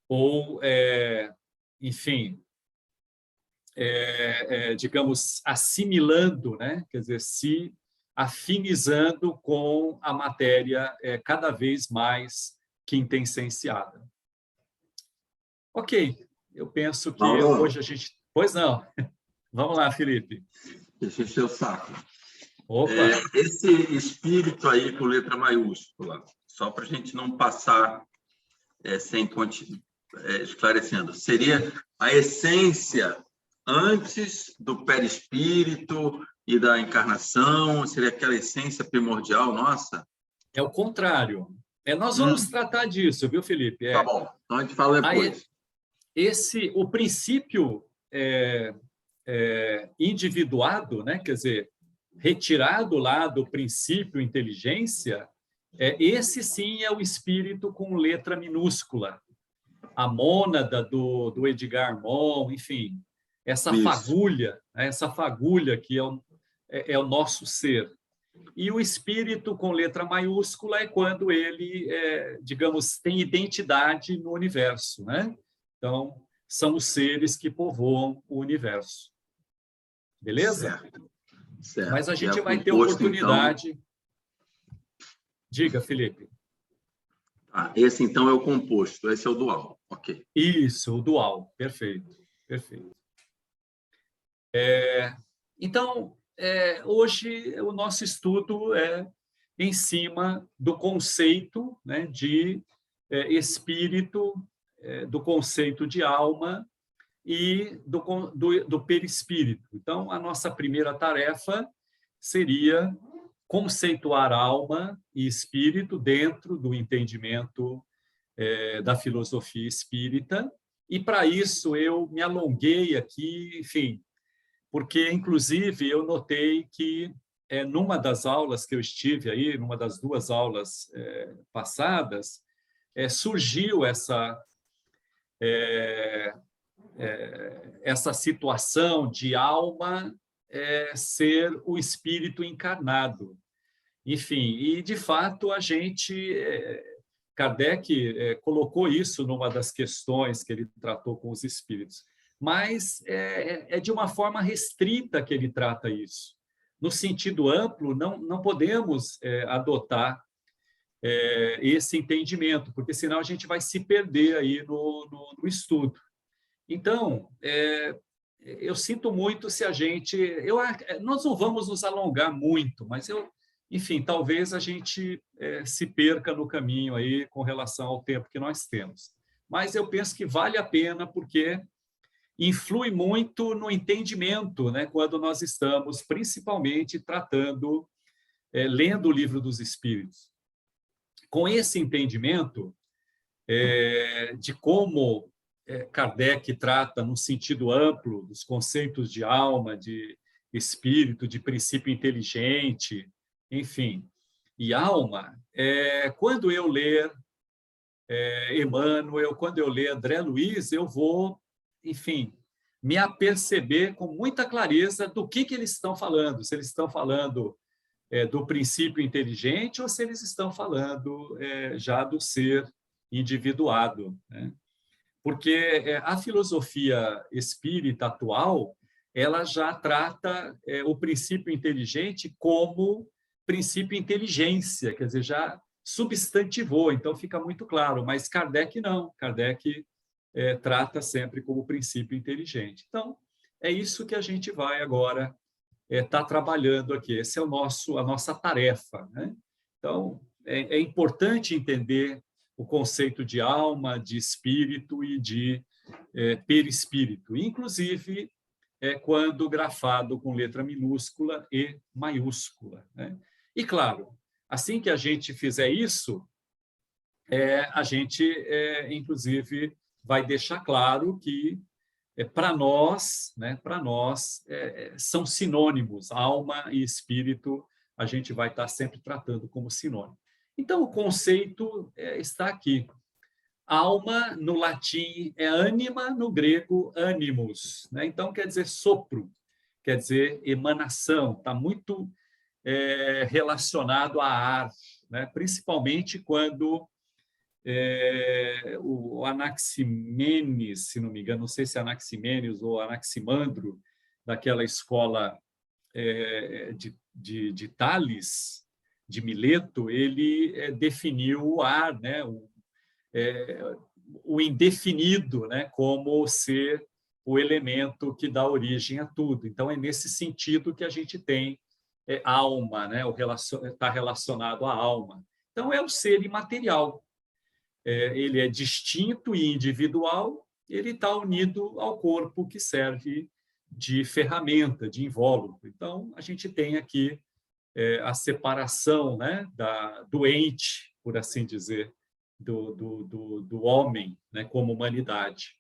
ou, enfim, digamos, assimilando, né? Quer dizer, se afinizando com a matéria cada vez mais quintessenciada. Ok, eu penso que Mauro, hoje a gente... Pois não. Vamos lá, Felipe. deixa eu encher o saco. Opa! Esse espírito aí com letra maiúscula, só para a gente não passar sem esclarecendo, seria a essência antes do perispírito e da encarnação? Seria aquela essência primordial nossa? É o contrário. Nós vamos tratar disso, viu, Felipe? Tá bom, então a gente fala depois. O princípio individuado, né? Quer dizer, retirado lá do princípio inteligência, esse sim é o espírito com letra minúscula. A mônada do Edgar Moll, enfim, essa fagulha que é o nosso ser. E o espírito com letra maiúscula é quando ele, digamos, tem identidade no universo, né? Então, são os seres que povoam o universo. Beleza? Certo. Mas a gente vai ter oportunidade... Então... Diga, Felipe. Esse, então, é o composto, esse é o dual. Ok. Isso, o dual. Perfeito, perfeito. Então, hoje o nosso estudo é em cima do conceito, né, de espírito, do conceito de alma e do perispírito. Então, a nossa primeira tarefa seria conceituar alma e espírito dentro do entendimento da filosofia espírita. E, para isso, eu me alonguei aqui, enfim, porque, inclusive, eu notei que, numa das aulas que eu estive aí, numa das duas aulas passadas, surgiu essa situação de alma ser o espírito encarnado. Enfim, e, de fato, a gente... Kardec colocou isso numa das questões que ele tratou com os espíritos, mas é de uma forma restrita que ele trata isso. No sentido amplo, não podemos adotar esse entendimento, porque senão a gente vai se perder aí no estudo. Então, eu sinto muito se a gente... nós não vamos nos alongar muito, mas enfim, talvez a gente se perca no caminho aí com relação ao tempo que nós temos. Mas eu penso que vale a pena, porque influi muito no entendimento, né, quando nós estamos, principalmente, lendo o Livro dos Espíritos. Com esse entendimento de como Kardec trata, no sentido amplo, dos conceitos de alma, de espírito, de princípio inteligente, enfim, e alma, quando eu ler Emmanuel, quando eu ler André Luiz, eu vou, enfim, me aperceber com muita clareza do que eles estão falando, se eles estão falando do princípio inteligente ou se eles estão falando já do ser individuado, né? Porque a filosofia espírita atual, ela já trata o princípio inteligente como princípio inteligência, quer dizer, já substantivou, então fica muito claro, mas Kardec não, Kardec trata sempre como princípio inteligente. Então, é isso que a gente vai agora estar trabalhando aqui, esse é a nossa tarefa, né? Então, é importante entender o conceito de alma, de espírito e de perispírito, inclusive quando grafado com letra minúscula e maiúscula, né? E, claro, assim que a gente fizer isso, a gente, inclusive, vai deixar claro que, para nós, né, são sinônimos, alma e espírito, a gente vai estar sempre tratando como sinônimo. Então, o conceito está aqui. Alma, no latim, é anima, no grego, animus, né? Então, quer dizer sopro, quer dizer emanação, está muito relacionado à ar, né? Principalmente quando o Anaximenes, se não me engano, não sei se é Anaximenes ou Anaximandro, daquela escola de Tales, de Mileto, ele definiu o ar, né, o indefinido, né, como ser o elemento que dá origem a tudo. Então, é nesse sentido que a gente tem alma, né, está relacionado à alma. Então, é o ser imaterial. Ele é distinto e individual, ele está unido ao corpo que serve de ferramenta, de invólucro. Então, a gente tem aqui a separação, né, do ente, por assim dizer, do homem, né, como humanidade.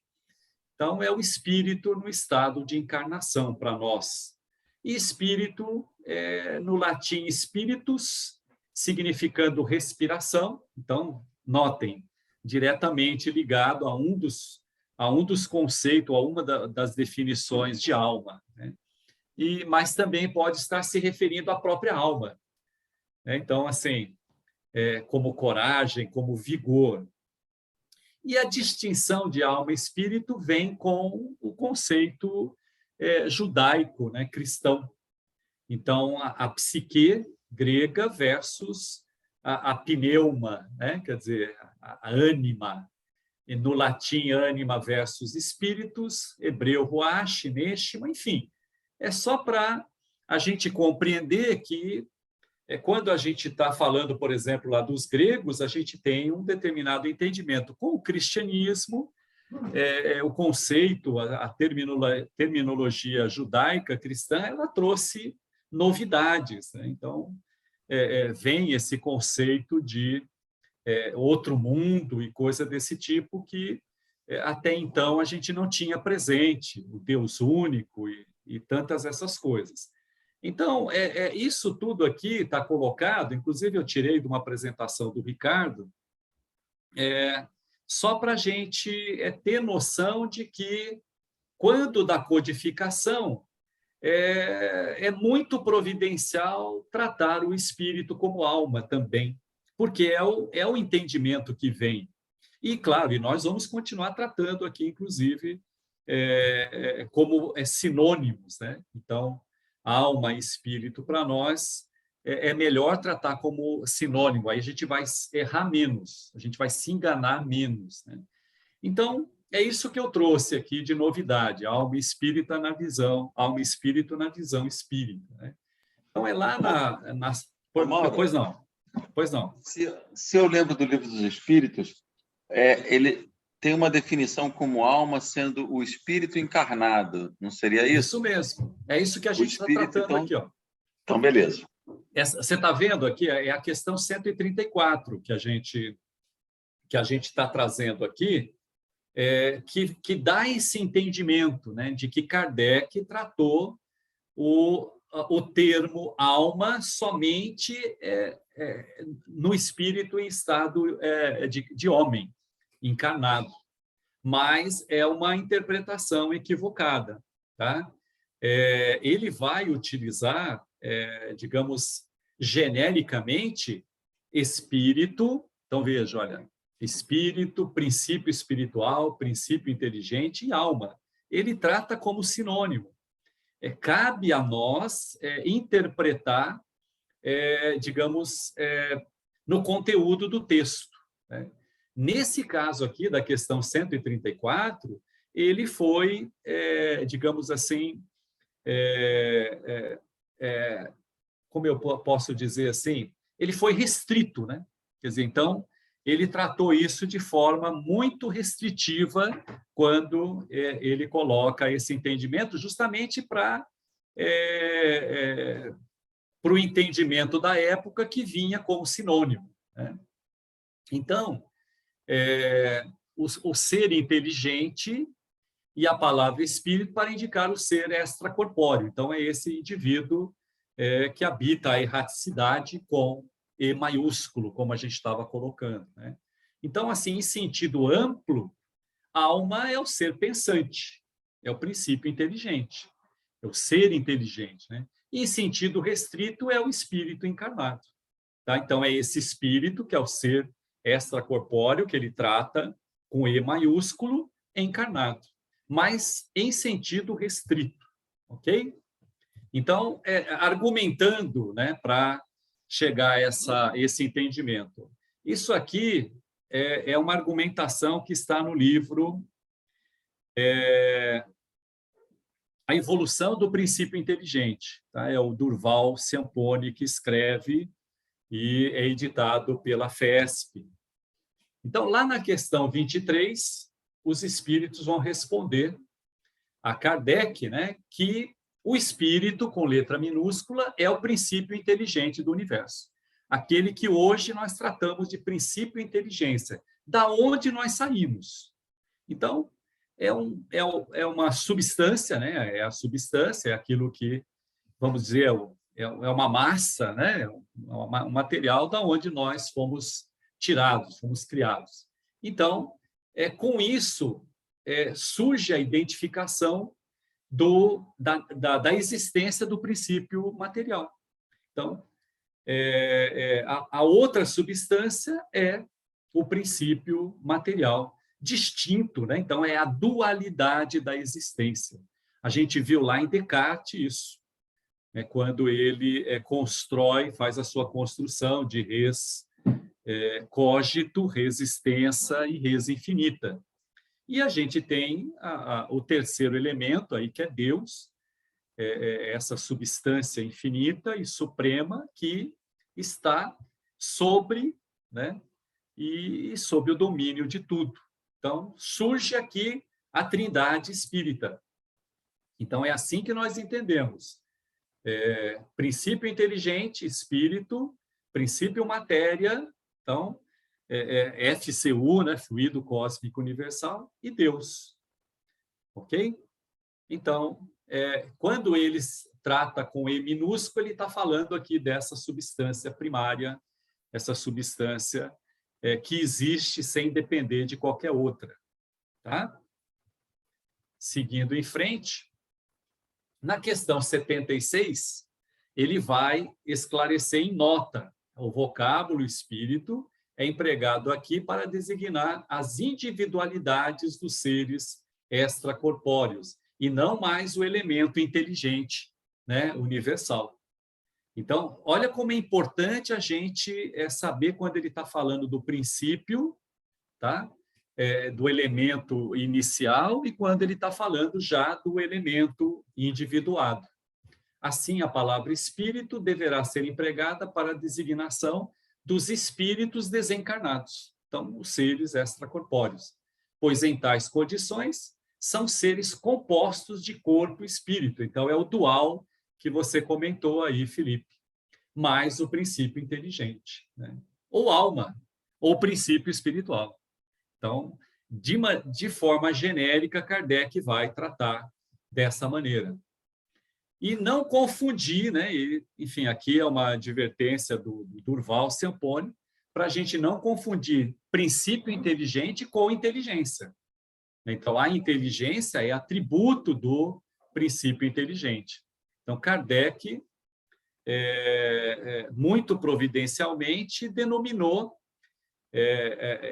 Então, é o espírito no estado de encarnação para nós. E espírito, no latim, spiritus, significando respiração. Então, notem, diretamente ligado a um dos conceitos, a uma das definições de alma, né? Mas também pode estar se referindo à própria alma, né? Então, assim, como coragem, como vigor. E a distinção de alma e espírito vem com o conceito judaico, né, cristão. Então, a psique grega versus a pneuma, né, quer dizer, a ânima. E no latim, ânima versus espíritos, hebreu, ruach, neshima, enfim. É só para a gente compreender que quando a gente está falando, por exemplo, lá dos gregos, a gente tem um determinado entendimento. Com o cristianismo, o conceito, a terminologia judaica cristã, ela trouxe novidades, né? Então, vem esse conceito de outro mundo e coisa desse tipo que até então a gente não tinha presente, o Deus único e tantas essas coisas. Então, isso tudo aqui está colocado, inclusive eu tirei de uma apresentação do Ricardo, só para a gente ter noção de que, quando da codificação, é muito providencial tratar o espírito como alma também, porque é o entendimento que vem. E, claro, e nós vamos continuar tratando aqui, inclusive, como sinônimos, né? Então, alma e espírito, para nós, é melhor tratar como sinônimo. Aí a gente vai errar menos, a gente vai se enganar menos, né? Então, é isso que eu trouxe aqui de novidade, alma e espírito na visão, alma e espírito na visão espírita, né? Então, é lá Mauro, pois não. Se eu lembro do Livro dos Espíritos, ele tem uma definição como alma sendo o espírito encarnado, não seria isso? Isso mesmo. É isso que a gente está tratando então, aqui, ó. Então, beleza. Você está vendo aqui, é a questão 134 que a gente está trazendo aqui, que dá esse entendimento, né, de que Kardec tratou o termo alma somente no espírito em estado de homem, encarnado. Mas é uma interpretação equivocada, tá? Ele vai utilizar, digamos, genericamente, espírito. Então, veja, olha, espírito, princípio espiritual, princípio inteligente e alma. Ele trata como sinônimo. Cabe a nós interpretar, digamos, no conteúdo do texto, né? Nesse caso aqui, da questão 134, ele foi, digamos assim, como eu posso dizer assim, ele foi restrito, né? Quer dizer, então, ele tratou isso de forma muito restritiva quando ele coloca esse entendimento, justamente para o entendimento da época, que vinha como sinônimo, né? Então, o ser inteligente e a palavra espírito para indicar o ser extracorpóreo. Então, é esse indivíduo que habita a erraticidade com E maiúsculo, como a gente estava colocando, né? Então, assim, em sentido amplo, a alma é o ser pensante, é o princípio inteligente, é o ser inteligente, né? E, em sentido restrito, é o espírito encarnado, tá? Então, é esse espírito que é o ser extracorpóreo, que ele trata com E maiúsculo, encarnado, mas em sentido restrito, ok? Então, argumentando, né, para chegar a esse entendimento. Isso aqui é uma argumentação que está no livro A Evolução do Princípio Inteligente. Tá? É o Durval Ciampone que escreve e é editado pela FESP. Então, lá na questão 23, os espíritos vão responder a Kardec, né, que o espírito, com letra minúscula, é o princípio inteligente do universo. Aquele que hoje nós tratamos de princípio inteligência, da onde nós saímos. Então, é uma substância, né? É a substância, é aquilo que, vamos dizer, é uma massa, né? Um material da onde nós fomos tirados, fomos criados. Então, com isso, surge a identificação da existência do princípio material. Então, a outra substância é o princípio material, distinto, né? Então, é a dualidade da existência. A gente viu lá em Descartes isso, né? Quando ele faz a sua construção de res cogito, res extensa e res infinita. E a gente tem o terceiro elemento aí, que é Deus, essa substância infinita e suprema que está sobre, né, e sob o domínio de tudo. Então, surge aqui a Trindade espírita. Então, é assim que nós entendemos. Princípio inteligente, espírito, princípio matéria, então, FCU, né, fluido cósmico universal, e Deus. Ok? Então, quando ele trata com E minúsculo, ele está falando aqui dessa substância primária, essa substância que existe sem depender de qualquer outra. Tá? Seguindo em frente, na questão 76, ele vai esclarecer em nota o vocábulo espírito é empregado aqui para designar as individualidades dos seres extracorpóreos e não mais o elemento inteligente, né, universal. Então, olha como é importante a gente saber quando ele está falando do princípio, tá? Do elemento inicial e quando ele está falando já do elemento individuado. Assim, a palavra espírito deverá ser empregada para a designação dos espíritos desencarnados, então, os seres extracorpóreos, pois em tais condições são seres compostos de corpo e espírito. Então, é o dual que você comentou aí, Felipe, mais o princípio inteligente, né? Ou alma, ou princípio espiritual. Então, de forma genérica, Kardec vai tratar dessa maneira. E não confundir, né? E, enfim, aqui é uma advertência do Durval Ciampone, para a gente não confundir princípio inteligente com inteligência. Então, a inteligência é atributo do princípio inteligente. Então, Kardec, muito providencialmente, denominou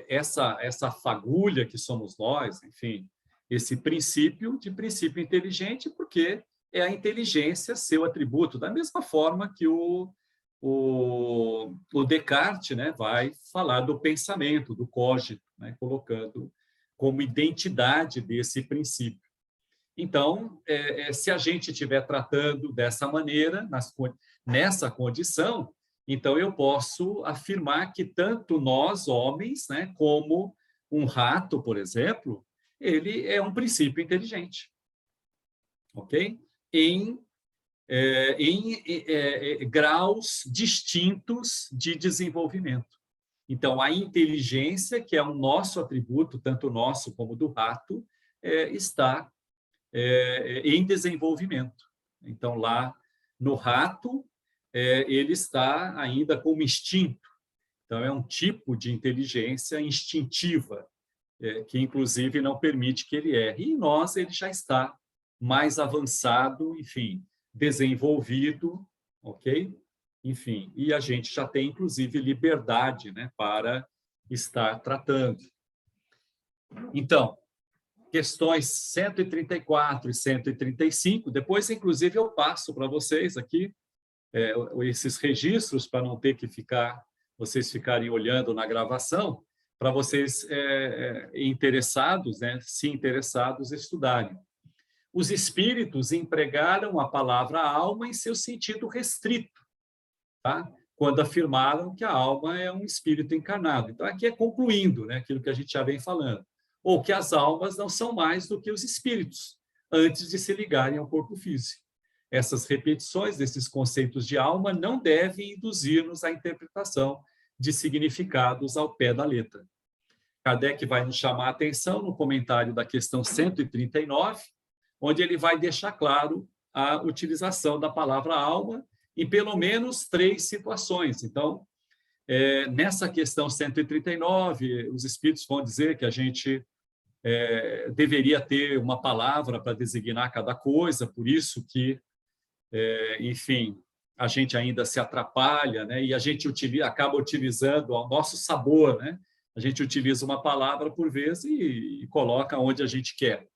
essa fagulha que somos nós, enfim, esse princípio de princípio inteligente, porque é a inteligência seu atributo, da mesma forma que o Descartes, né, vai falar do pensamento, do cogito, né, colocando como identidade desse princípio. Então, se a gente estiver tratando dessa maneira, nessa condição, então eu posso afirmar que tanto nós, homens, né, como um rato, por exemplo, ele é um princípio inteligente. Ok? Em graus distintos de desenvolvimento. Então, a inteligência, que é o nosso atributo, tanto nosso como do rato, está em desenvolvimento. Então, lá no rato, ele está ainda como instinto. Então, é um tipo de inteligência instintiva, que, inclusive, não permite que ele erre. E em nós, ele já está mais avançado, enfim, desenvolvido, ok? Enfim, e a gente já tem, inclusive, liberdade, né, para estar tratando. Então, questões 134 e 135, depois, inclusive, eu passo para vocês aqui esses registros, para não ter que vocês ficarem olhando na gravação, para vocês interessados, né, se interessados, estudarem. Os espíritos empregaram a palavra alma em seu sentido restrito, tá? Quando afirmaram que a alma é um espírito encarnado. Então, aqui é concluindo, né, aquilo que a gente já vem falando. Ou que as almas não são mais do que os espíritos, antes de se ligarem ao corpo físico. Essas repetições desses conceitos de alma não devem induzir-nos à interpretação de significados ao pé da letra. Kardec vai nos chamar a atenção no comentário da questão 139, onde ele vai deixar claro a utilização da palavra alma em pelo menos 3 situações. Então, nessa questão 139, os espíritos vão dizer que a gente deveria ter uma palavra para designar cada coisa, por isso que, enfim, a gente ainda se atrapalha, né? E a gente acaba utilizando ao nosso sabor, né? A gente utiliza uma palavra por vez e coloca onde a gente quer.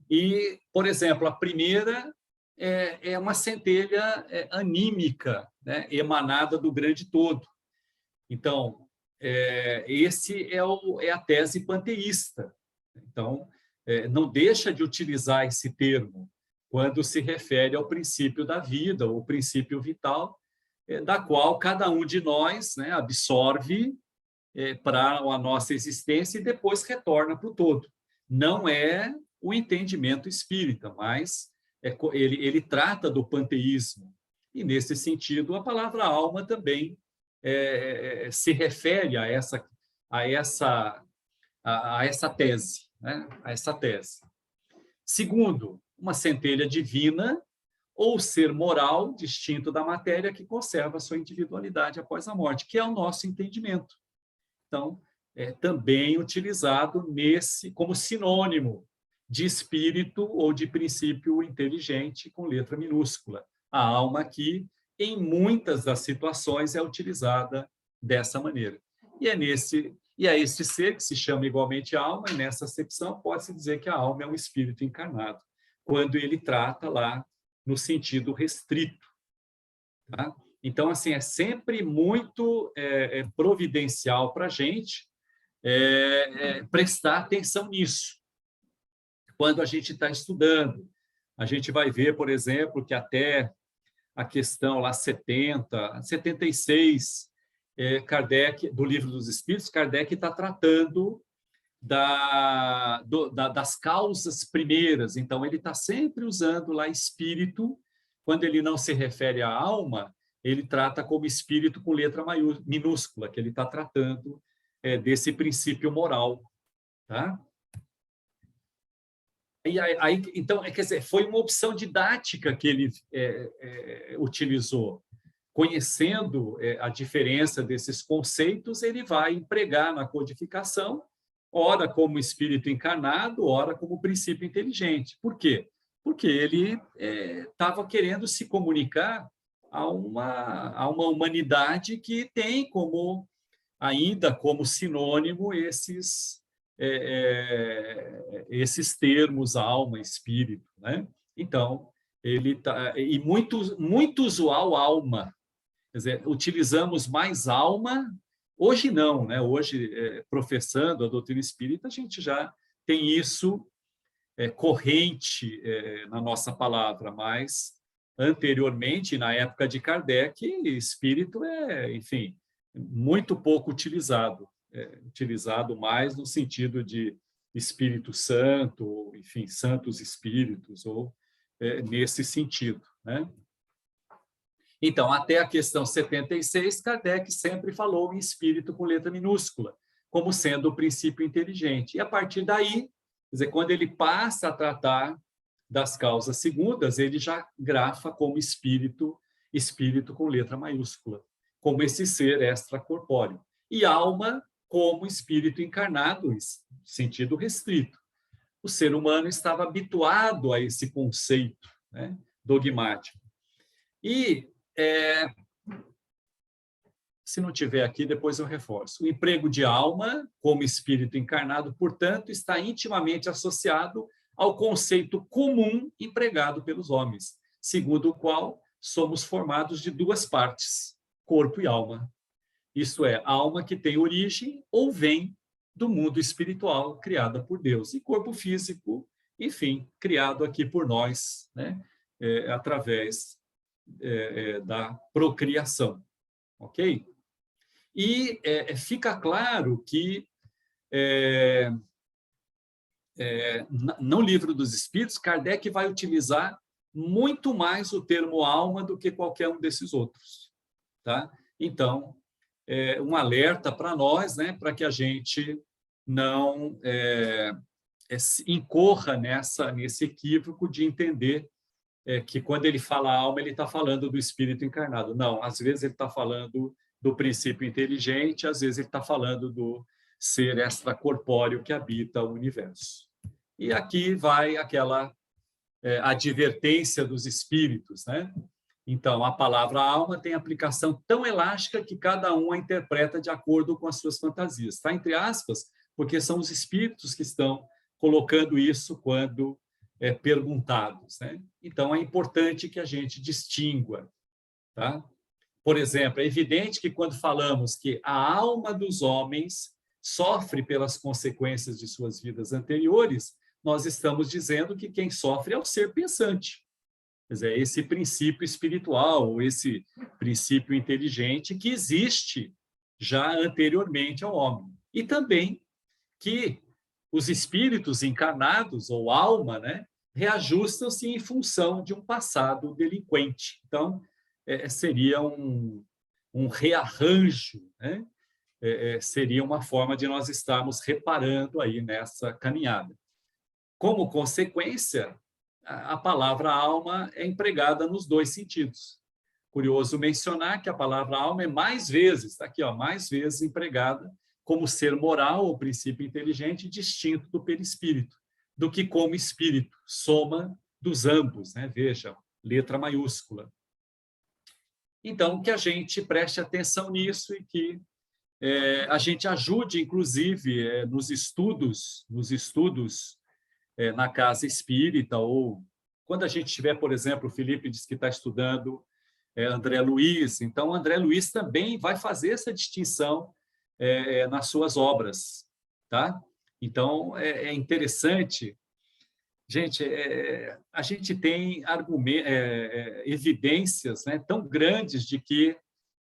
E, por exemplo, a primeira é uma centelha anímica, né? Emanada do grande todo. Então, esse é a tese panteísta. Então, não deixa de utilizar esse termo quando se refere ao princípio da vida, ou princípio vital, da qual cada um de nós, né, absorve para a nossa existência e depois retorna para o todo. Não é o entendimento espírita, mas ele trata do panteísmo. E, nesse sentido, a palavra alma também se refere a essa tese, né? A essa tese. Segundo, uma centelha divina ou ser moral distinto da matéria que conserva sua individualidade após a morte, que é o nosso entendimento. Então, também utilizado como sinônimo de espírito ou de princípio inteligente com letra minúscula. A alma aqui, em muitas das situações, é utilizada dessa maneira. E é esse ser que se chama igualmente alma, e nessa acepção pode-se dizer que a alma é um espírito encarnado, quando ele trata lá no sentido restrito. Tá? Então, assim, é sempre muito providencial para a gente prestar atenção nisso. Quando a gente está estudando, a gente vai ver, por exemplo, que até a questão lá 76, Kardec, do Livro dos Espíritos, Kardec está tratando das causas primeiras. Então, ele está sempre usando lá espírito. Quando ele não se refere à alma, ele trata como espírito com letra minúscula, que ele está tratando desse princípio moral. Tá? E aí, então, quer dizer, foi uma opção didática que ele utilizou. Conhecendo a diferença desses conceitos, ele vai empregar na codificação, ora como espírito encarnado, ora como princípio inteligente. Por quê? Porque ele estava querendo se comunicar a uma humanidade que tem ainda como sinônimo esses termos alma, espírito, né? Então, e muito usual alma, quer dizer, utilizamos mais alma, hoje não, né? Hoje, professando a doutrina espírita, a gente já tem isso corrente na nossa palavra, mas anteriormente, na época de Kardec, espírito enfim, muito pouco utilizado. Utilizado mais no sentido de Espírito Santo, enfim, santos espíritos, ou nesse sentido, né? Então, até a questão 76, Kardec sempre falou em espírito com letra minúscula, como sendo o princípio inteligente. E, a partir daí, quer dizer, quando ele passa a tratar das causas segundas, ele já grafa como espírito com letra maiúscula, como esse ser extracorpóreo. E alma como espírito encarnado, em sentido restrito. O ser humano estava habituado a esse conceito, né, dogmático. E Se não tiver aqui, depois eu reforço. O emprego de alma, como espírito encarnado, portanto, está intimamente associado ao conceito comum empregado pelos homens, segundo o qual somos formados de duas partes, corpo e alma. Isto é, alma que tem origem ou vem do mundo espiritual criada por Deus, e corpo físico, enfim, criado aqui por nós, né? Através da procriação, ok? E fica claro que no Livro dos Espíritos, Kardec vai utilizar muito mais o termo alma do que qualquer um desses outros, tá? Então, um alerta para nós, né, para que a gente não incorra nesse equívoco de entender que quando ele fala alma, ele está falando do espírito encarnado. Não, às vezes ele está falando do princípio inteligente, às vezes ele está falando do ser extracorpóreo que habita o universo. E aqui vai aquela advertência dos espíritos, né? Então, a palavra alma tem aplicação tão elástica que cada um a interpreta de acordo com as suas fantasias. Está entre aspas, porque são os espíritos que estão colocando isso quando perguntados, né? Então, é importante que a gente distingua, tá? Por exemplo, é evidente que quando falamos que a alma dos homens sofre pelas consequências de suas vidas anteriores, nós estamos dizendo que quem sofre é o ser pensante. Quer dizer, esse princípio espiritual, ou esse princípio inteligente que existe já anteriormente ao homem. E também que os espíritos encarnados, ou alma, né, reajustam-se em função de um passado delinquente. Então, seria um rearranjo, né? Seria uma forma de nós estarmos reparando aí nessa caminhada. Como consequência, a palavra alma é empregada nos dois sentidos. Curioso mencionar que a palavra alma é mais vezes, está aqui, ó, mais vezes empregada como ser moral ou princípio inteligente distinto do perispírito, do que como espírito, soma dos ambos, né? Veja, letra maiúscula. Então, que a gente preste atenção nisso e que a gente ajude, inclusive, nos estudos na casa espírita, ou quando a gente tiver, por exemplo, o Felipe diz que está estudando André Luiz, então André Luiz também vai fazer essa distinção nas suas obras, tá? Então, é interessante. Gente, a gente tem evidências, né, tão grandes de que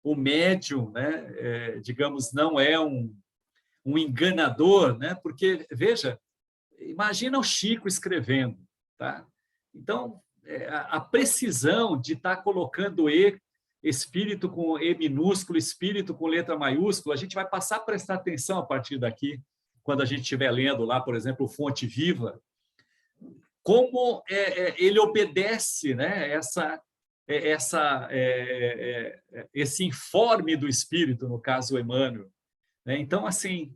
o médium, né, digamos, não é um enganador, né? Porque, veja, imagina o Chico escrevendo, tá? Então, a precisão de estar colocando espírito com E minúsculo, espírito com letra maiúscula, a gente vai passar a prestar atenção a partir daqui, quando a gente estiver lendo lá, por exemplo, Fonte Viva, como ele obedece, né, esse informe do espírito, no caso Emmanuel. Então, assim,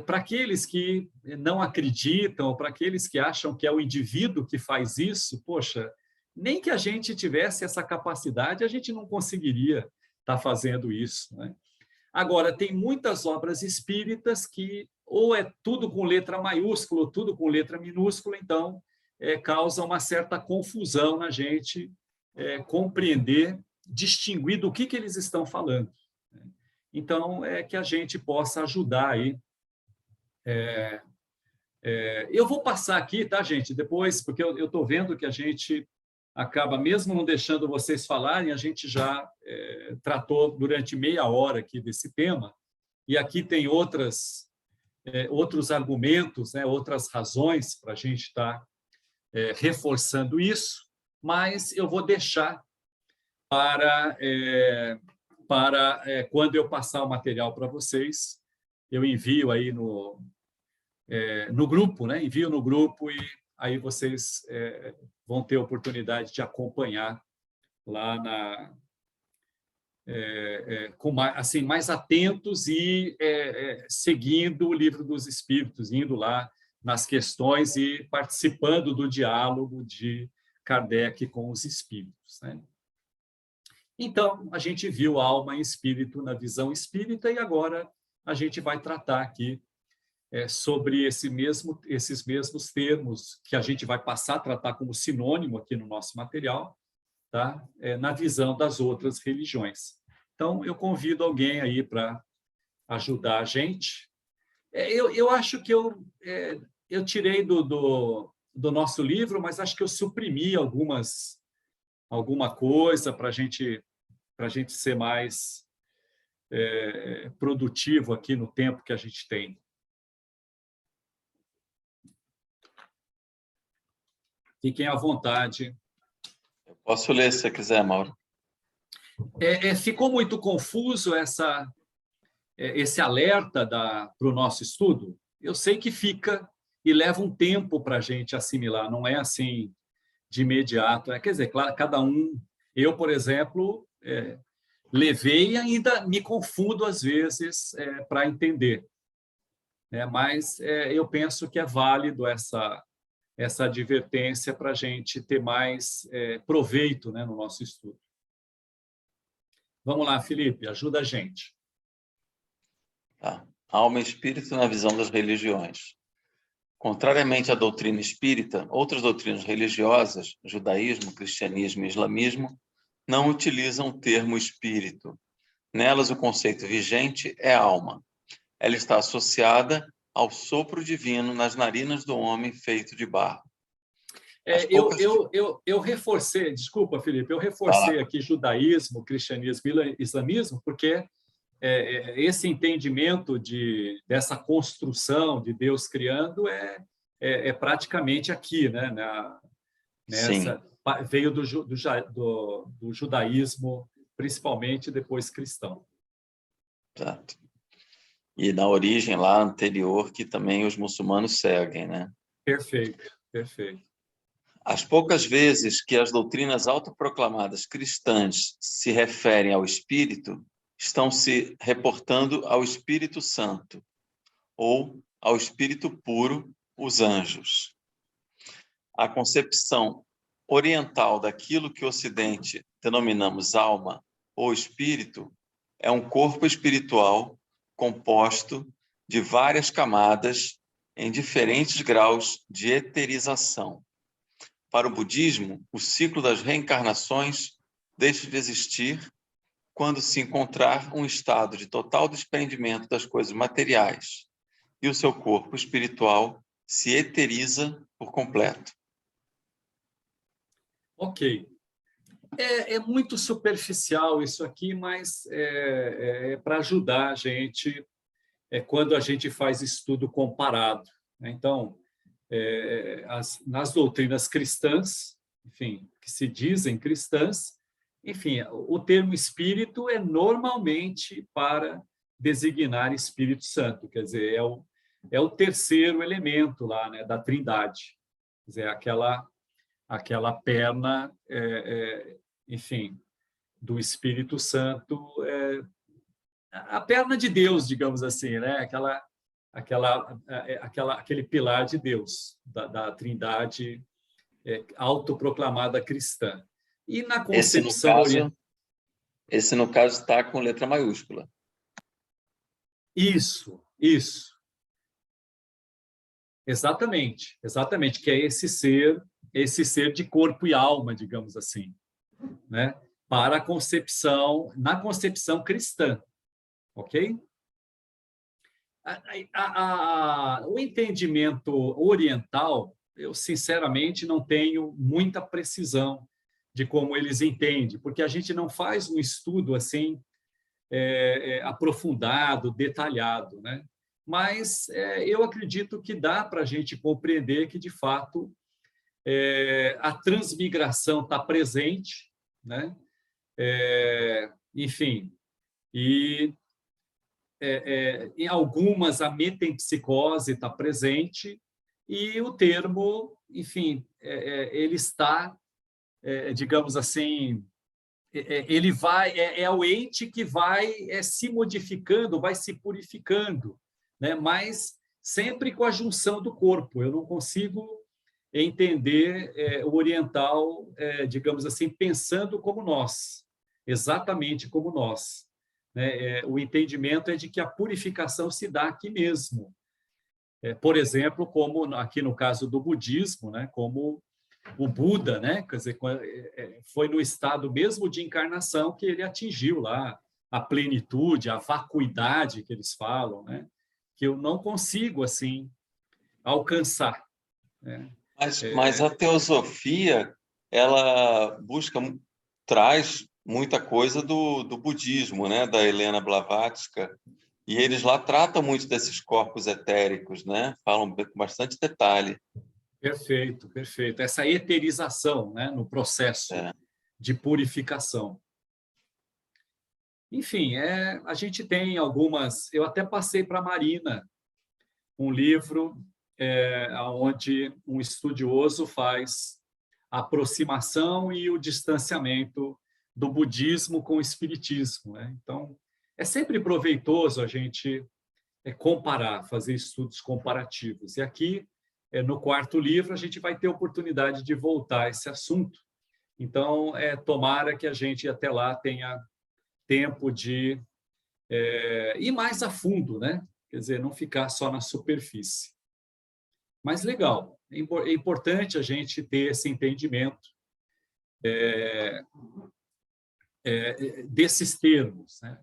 para aqueles que não acreditam, para aqueles que acham que é o indivíduo que faz isso, poxa, nem que a gente tivesse essa capacidade, a gente não conseguiria estar fazendo isso, né? Agora, tem muitas obras espíritas que ou é tudo com letra maiúscula, ou tudo com letra minúscula, então causa uma certa confusão na gente compreender, distinguir do que eles estão falando. Então, que a gente possa ajudar aí. Eu vou passar aqui, tá, gente? Depois, porque eu estou vendo que a gente acaba, mesmo não deixando vocês falarem, a gente já tratou durante meia hora aqui desse tema, e aqui tem outros argumentos, né, outras razões para a gente estar reforçando isso, mas eu vou deixar para quando eu passar o material para vocês, eu envio aí no grupo, né? Envio no grupo e aí vocês vão ter a oportunidade de acompanhar lá com mais atentos e seguindo o Livro dos Espíritos, indo lá nas questões e participando do diálogo de Kardec com os espíritos, né? Então, a gente viu alma e espírito na visão espírita e agora a gente vai tratar aqui sobre esses mesmos termos que a gente vai passar a tratar como sinônimo aqui no nosso material, tá? Na visão das outras religiões. Então, eu convido alguém aí para ajudar a gente. Eu acho que eu tirei do nosso livro, mas acho que eu suprimi alguma coisa para a gente ser mais produtivo aqui no tempo que a gente tem. Fiquem à vontade. Eu posso ler se você quiser, Mauro. Ficou muito confuso esse alerta para o nosso estudo? Eu sei que fica e leva um tempo para a gente assimilar, não é assim de imediato. Quer dizer, claro, cada um... Eu, por exemplo, levei e ainda me confundo às vezes para entender. Mas eu penso que é válido essa advertência para a gente ter mais proveito, né, no nosso estudo. Vamos lá, Felipe, ajuda a gente. Tá. Alma e espírito na visão das religiões. Contrariamente à doutrina espírita, outras doutrinas religiosas, judaísmo, cristianismo e islamismo, não utilizam o termo espírito. Nelas, o conceito vigente é alma. Ela está associada ao sopro divino nas narinas do homem feito de barro. Eu reforcei, desculpa, Felipe, eu reforcei aqui judaísmo, cristianismo e islamismo, porque esse entendimento dessa construção de Deus criando é praticamente aqui, né? Veio do judaísmo, principalmente depois cristão. Exato. E na origem lá anterior, que também os muçulmanos seguem, né? Perfeito, perfeito. As poucas vezes que as doutrinas autoproclamadas cristãs se referem ao Espírito, estão se reportando ao Espírito Santo, ou ao Espírito puro, os anjos. A concepção oriental daquilo que o Ocidente denominamos alma ou espírito é um corpo espiritual composto de várias camadas em diferentes graus de eterização. Para o budismo, o ciclo das reencarnações deixa de existir quando se encontrar um estado de total desprendimento das coisas materiais e o seu corpo espiritual se eteriza por completo. Ok. É muito superficial isso aqui, mas é para ajudar a gente quando a gente faz estudo comparado. Então, nas doutrinas cristãs, enfim, que se dizem cristãs, enfim, o termo espírito é normalmente para designar Espírito Santo, quer dizer, é o terceiro elemento lá, né, da Trindade, quer dizer, aquela perna, enfim, do Espírito Santo, a perna de Deus, digamos assim, né? Aquele pilar de Deus, da Trindade autoproclamada cristã. E na concepção oriental... Esse, no caso, está com letra maiúscula. Isso. Exatamente, que é esse ser de corpo e alma, digamos assim, né? Para a concepção, na concepção cristã, ok? O entendimento oriental, eu sinceramente não tenho muita precisão de como eles entendem, porque a gente não faz um estudo assim aprofundado, detalhado, né? Mas eu acredito que dá para a gente compreender que, de fato, a transmigração está presente, né? Enfim, e em algumas a metempsicose está presente e o termo, enfim, ele está, digamos assim, ele vai, é o ente que vai se modificando, vai se purificando, né? Mas sempre com a junção do corpo. Eu não consigo entender o oriental, digamos assim, pensando como nós. exatamente como nós, né? O entendimento é de que a purificação se dá aqui mesmo. Por exemplo, como aqui no caso do budismo, né? Como o Buda, né? Quer dizer, foi no estado mesmo de encarnação que ele atingiu lá a plenitude, a vacuidade que eles falam, né? Que eu não consigo assim alcançar, né? Mas a teosofia, ela traz muita coisa do budismo, né? Da Helena Blavatsky, e eles lá tratam muito desses corpos etéricos, né? Falam com bastante detalhe. Perfeito, perfeito. Essa eterização, né? No processo de purificação. Enfim, a gente tem algumas... Eu até passei para a Marina um livro onde um estudioso faz a aproximação e o distanciamento do budismo com o espiritismo, né? Então, é sempre proveitoso a gente comparar, fazer estudos comparativos. E aqui, no quarto livro, a gente vai ter oportunidade de voltar a esse assunto. Então, tomara que a gente até lá tenha tempo de ir mais a fundo, né? Quer dizer, não ficar só na superfície. Mas legal, é importante a gente ter esse entendimento desses termos, né?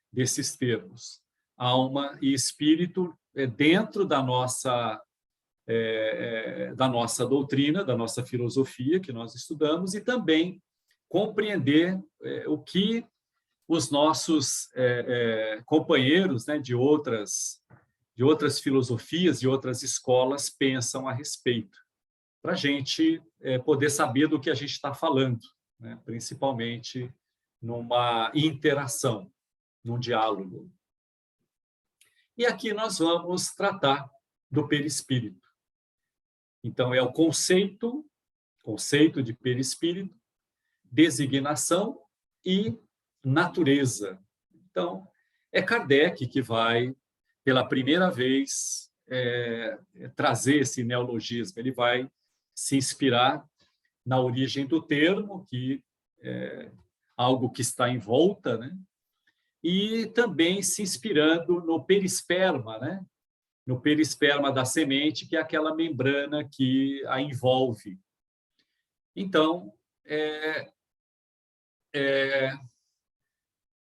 Desses termos, alma e espírito, dentro da nossa doutrina, da nossa filosofia que nós estudamos, e também compreender o que os nossos companheiros, né, de outras filosofias, de outras escolas pensam a respeito, para a gente poder saber do que a gente está falando, né, principalmente numa interação, num diálogo. E aqui nós vamos tratar do perispírito. Então, é o conceito de perispírito, designação e natureza. Então, é Kardec que vai, pela primeira vez, trazer esse neologismo. Ele vai se inspirar na origem do termo, que é algo que está em volta, né? E também se inspirando no perisperma, né? No perisperma da semente, que é aquela membrana que a envolve. Então,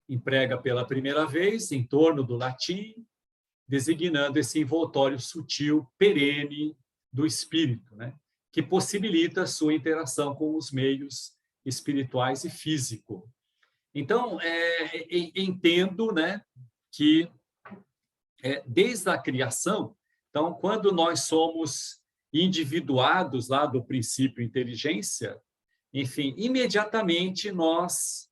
emprega pela primeira vez, em torno do latim, designando esse envoltório sutil, perene do espírito, né? Que possibilita a sua interação com os meios espirituais e físico. Então, entendo, né, que desde a criação, então, quando nós somos individuados lá do princípio inteligência, enfim, imediatamente nós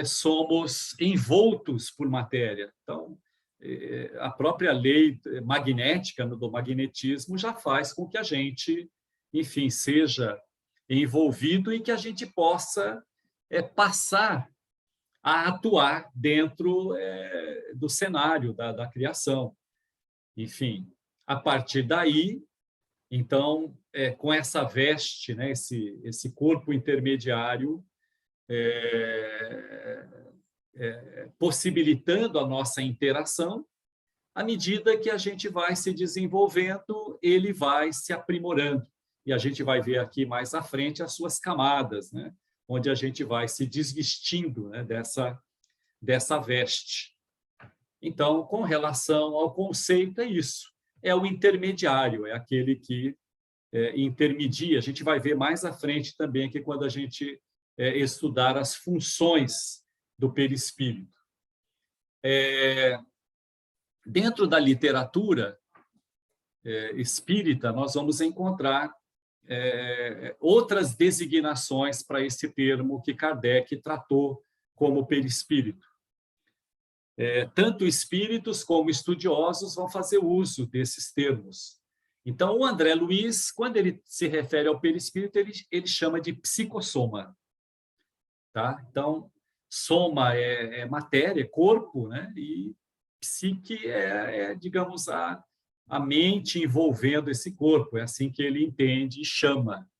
somos envoltos por matéria. Então, a própria lei magnética do magnetismo já faz com que a gente, enfim, seja envolvido e que a gente possa passar a atuar dentro do cenário da criação. Enfim, a partir daí, então, com essa veste, né, esse corpo intermediário, possibilitando a nossa interação, à medida que a gente vai se desenvolvendo, ele vai se aprimorando. E a gente vai ver aqui mais à frente as suas camadas, né? Onde a gente vai se desvestindo, né, dessa veste. Então, com relação ao conceito, é isso. É o intermediário, é aquele que intermedia. A gente vai ver mais à frente também, que quando a gente estudar as funções do perispírito. Dentro da literatura espírita, nós vamos encontrar outras designações para esse termo que Kardec tratou como perispírito. Tanto espíritos como estudiosos vão fazer uso desses termos. Então, o André Luiz, quando ele se refere ao perispírito, ele chama de psicossoma. Tá? Então, soma é matéria, corpo, né? E psique digamos, a mente envolvendo esse corpo. É assim que ele entende e chama.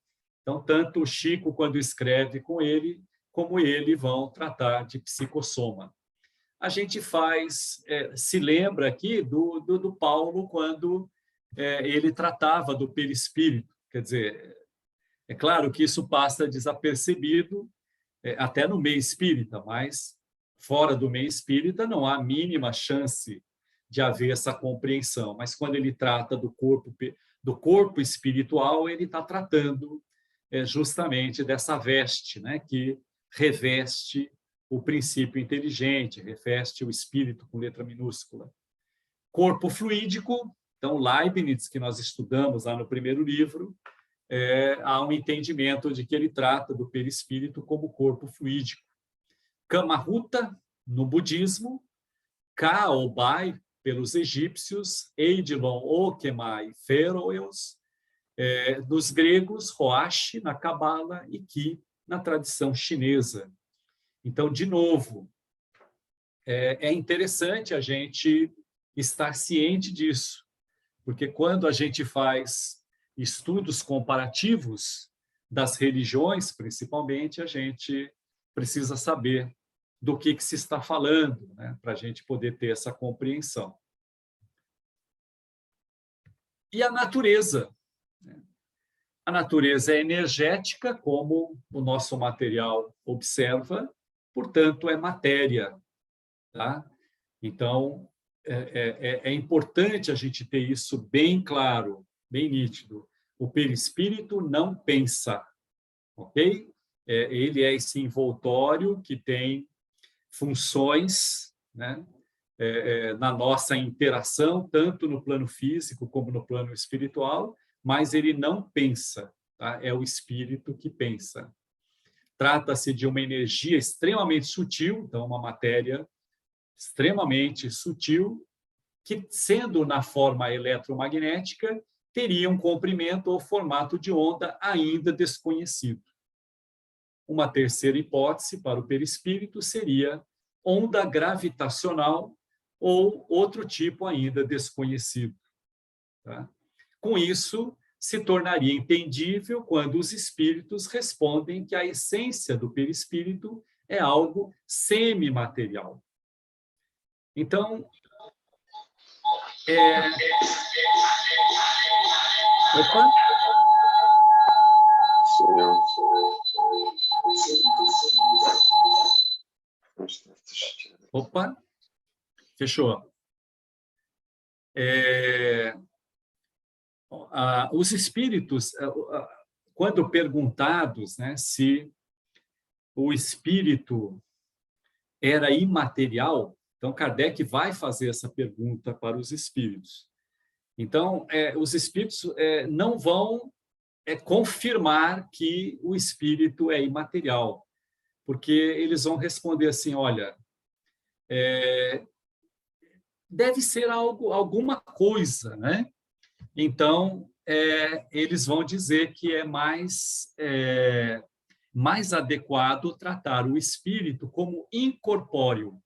Então, tanto o Chico, quando escreve com ele, como ele vão tratar de psicossoma. A gente se lembra aqui do Paulo quando ele tratava do perispírito. Quer dizer, é claro que isso passa desapercebido até no meio espírita, mas fora do meio espírita não há a mínima chance de haver essa compreensão. Mas quando ele trata do corpo espiritual, ele está tratando justamente dessa veste, né, que reveste o princípio inteligente, reveste o espírito com letra minúscula. Corpo fluídico, então Leibniz, que nós estudamos lá no primeiro livro, há um entendimento de que ele trata do perispírito como corpo fluídico. Kamahuta, no budismo, Ka ou Bai, pelos egípcios, Eidilon ou Kemai, Feroeus, dos gregos, Roashi, na Cabala, e Ki, na tradição chinesa. Então, de novo, é interessante a gente estar ciente disso, porque quando a gente faz estudos comparativos das religiões, principalmente, a gente precisa saber do que se está falando, né, para a gente poder ter essa compreensão. E a natureza. A natureza é energética, como o nosso material observa, portanto, é matéria. Tá? Então, é importante a gente ter isso bem claro, bem nítido. O perispírito não pensa, ok? Ele é esse envoltório que tem funções, né, na nossa interação, tanto no plano físico como no plano espiritual, mas ele não pensa, tá? É o espírito que pensa. Trata-se de uma energia extremamente sutil, então uma matéria extremamente sutil, que, sendo na forma eletromagnética, teria um comprimento ou formato de onda ainda desconhecido. Uma terceira hipótese para o perispírito seria onda gravitacional ou outro tipo ainda desconhecido. Tá? Com isso, se tornaria entendível quando os espíritos respondem que a essência do perispírito é algo semimaterial. Então, Opa! Opa! Fechou. Os espíritos, quando perguntados, né, se o espírito era imaterial, então Kardec vai fazer essa pergunta para os espíritos. Então, os espíritos não vão confirmar que o espírito é imaterial, porque eles vão responder assim, olha, deve ser alguma coisa, né? Então, eles vão dizer que é mais adequado tratar o espírito como incorpóreo.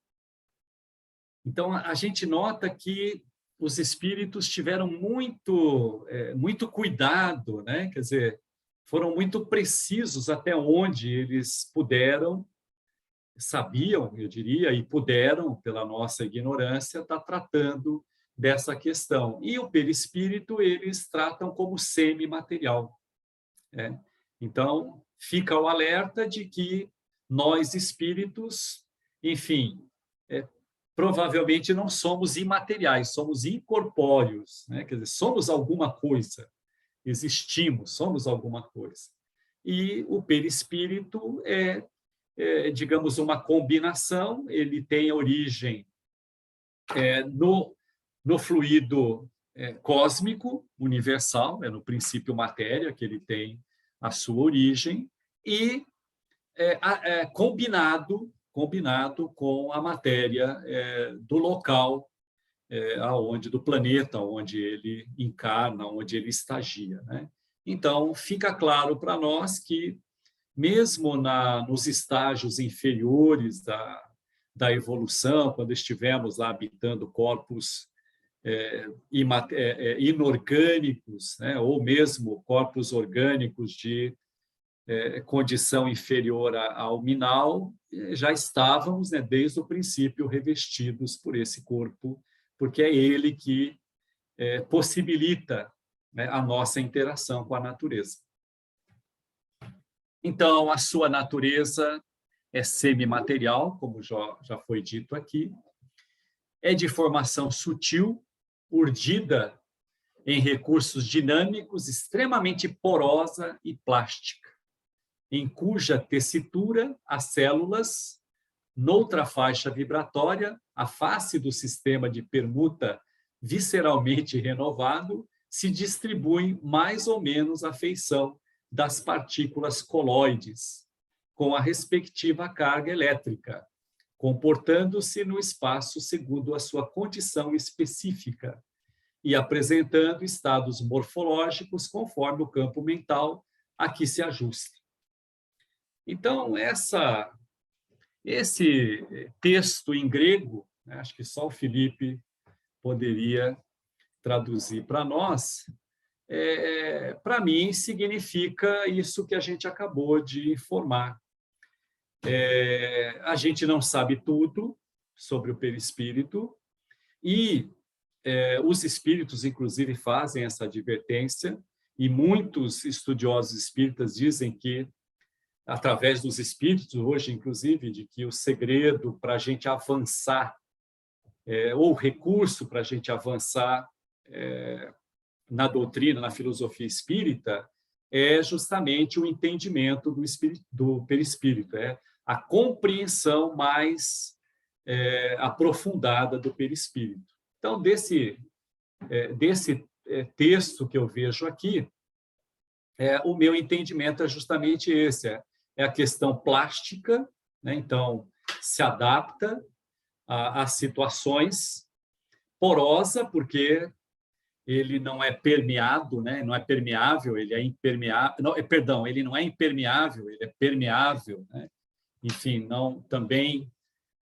Então, a gente nota que os espíritos tiveram muito cuidado, né? Quer dizer, foram muito precisos até onde eles puderam, sabiam, eu diria, e puderam, pela nossa ignorância, estar tratando dessa questão. E o perispírito eles tratam como semimaterial. Né? Então, fica o alerta de que nós, espíritos, enfim, provavelmente não somos imateriais, somos incorpóreos, né? Quer dizer, somos alguma coisa, existimos, somos alguma coisa. E o perispírito digamos, uma combinação, ele tem origem no fluido cósmico, universal, no princípio matéria, que ele tem a sua origem, e combinado com a matéria do local, do planeta onde ele encarna, onde ele estagia. Né? Então, fica claro para nós que, mesmo nos estágios inferiores da evolução, quando estivemos lá habitando corpos inorgânicos, né? Ou mesmo corpos orgânicos de condição inferior ao minal, já estávamos, né, desde o princípio, revestidos por esse corpo, porque é ele que possibilita, né, a nossa interação com a natureza. Então, a sua natureza é semimaterial, como já foi dito aqui, é de formação sutil, urdida em recursos dinâmicos, extremamente porosa e plástica, em cuja tessitura as células, noutra faixa vibratória, a face do sistema de permuta visceralmente renovado, se distribuem mais ou menos à feição das partículas coloides, com a respectiva carga elétrica, comportando-se no espaço segundo a sua condição específica e apresentando estados morfológicos conforme o campo mental a que se ajusta. Então, esse texto em grego, né, acho que só o Felipe poderia traduzir para nós, para mim, significa isso que a gente acabou de informar. A gente não sabe tudo sobre o perispírito e os espíritos, inclusive, fazem essa advertência e muitos estudiosos espíritas dizem que, através dos espíritos, hoje, inclusive, de que o segredo para a gente avançar, ou o recurso para a gente avançar na doutrina, na filosofia espírita, é justamente o entendimento do perispírito, a compreensão mais aprofundada do perispírito. Então, desse texto que eu vejo aqui, o meu entendimento é justamente esse, é a questão plástica, né? Então, se adapta às situações, porosa, porque ele não é permeado, né? Não é permeável, ele é impermeável, não, perdão, ele não é impermeável, ele é permeável, né? Enfim, não, também,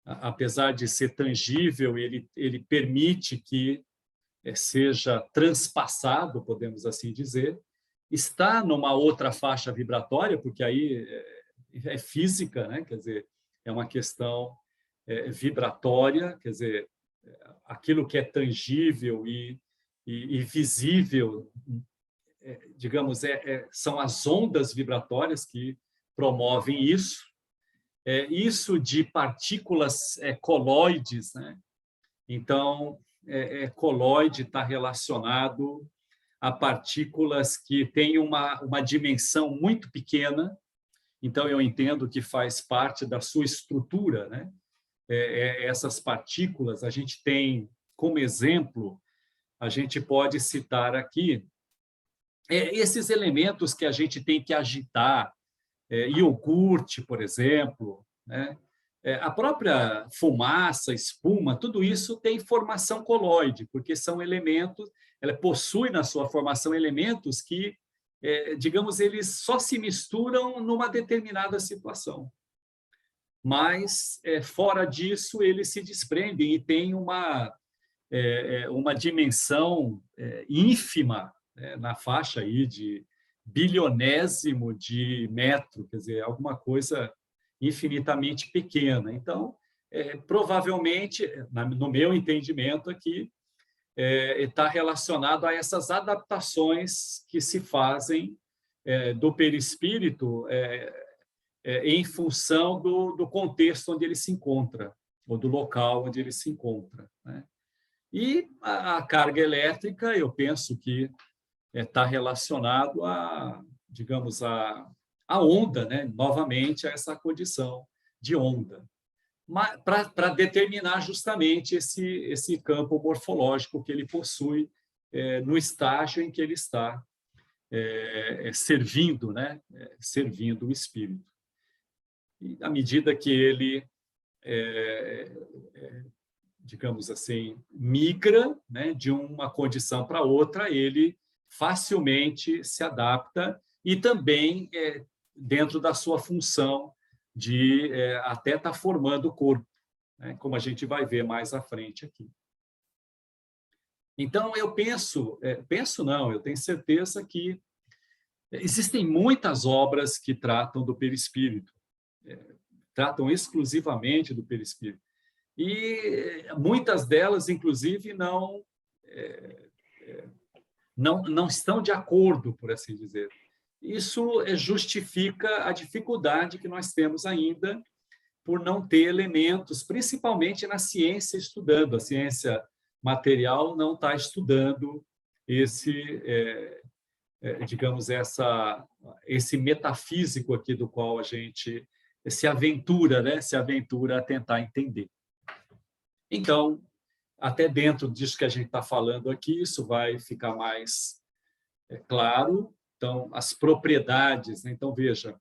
apesar de ser tangível, ele permite que seja transpassado, podemos assim dizer, está numa outra faixa vibratória, porque aí é física, né? Quer dizer, é uma questão vibratória, quer dizer, aquilo que é tangível e visível, digamos, são as ondas vibratórias que promovem isso. Isso de partículas coloides, né? Então, coloide está relacionado a partículas que têm uma dimensão muito pequena, então eu entendo que faz parte da sua estrutura, né? Essas partículas, a gente tem, como exemplo, a gente pode citar aqui esses elementos que a gente tem que agitar, iogurte, por exemplo, né? A própria fumaça, espuma, tudo isso tem formação coloide, porque são elementos, ela possui na sua formação elementos que, digamos, eles só se misturam numa determinada situação. Mas, fora disso, eles se desprendem e têm uma dimensão ínfima, na faixa aí de bilionésimo de metro, quer dizer, alguma coisa infinitamente pequena. Então, provavelmente, no meu entendimento aqui, está relacionado a essas adaptações que se fazem do perispírito em função do contexto onde ele se encontra, ou do local onde ele se encontra, né? E a carga elétrica, eu penso que está relacionado digamos, a onda, né? Novamente, a essa condição de onda, para determinar justamente esse campo morfológico que ele possui no estágio em que ele está servindo, né? Servindo o espírito. E à medida que ele, digamos assim, migra, né, de uma condição para outra, ele facilmente se adapta e também dentro da sua função de até estar formando o corpo, né, como a gente vai ver mais à frente aqui. Então, eu penso não, eu tenho certeza que Existem muitas obras que tratam do perispírito, tratam exclusivamente do perispírito. E muitas delas, inclusive, não estão de acordo, por assim dizer. Isso justifica a dificuldade que nós temos ainda por não ter elementos, principalmente na ciência estudando. A ciência material não está estudando digamos, esse metafísico aqui do qual a gente se aventura, né? Se aventura a tentar entender. Então, até dentro disso que a gente está falando aqui, isso vai ficar mais claro. Então, as propriedades, né? Então, veja,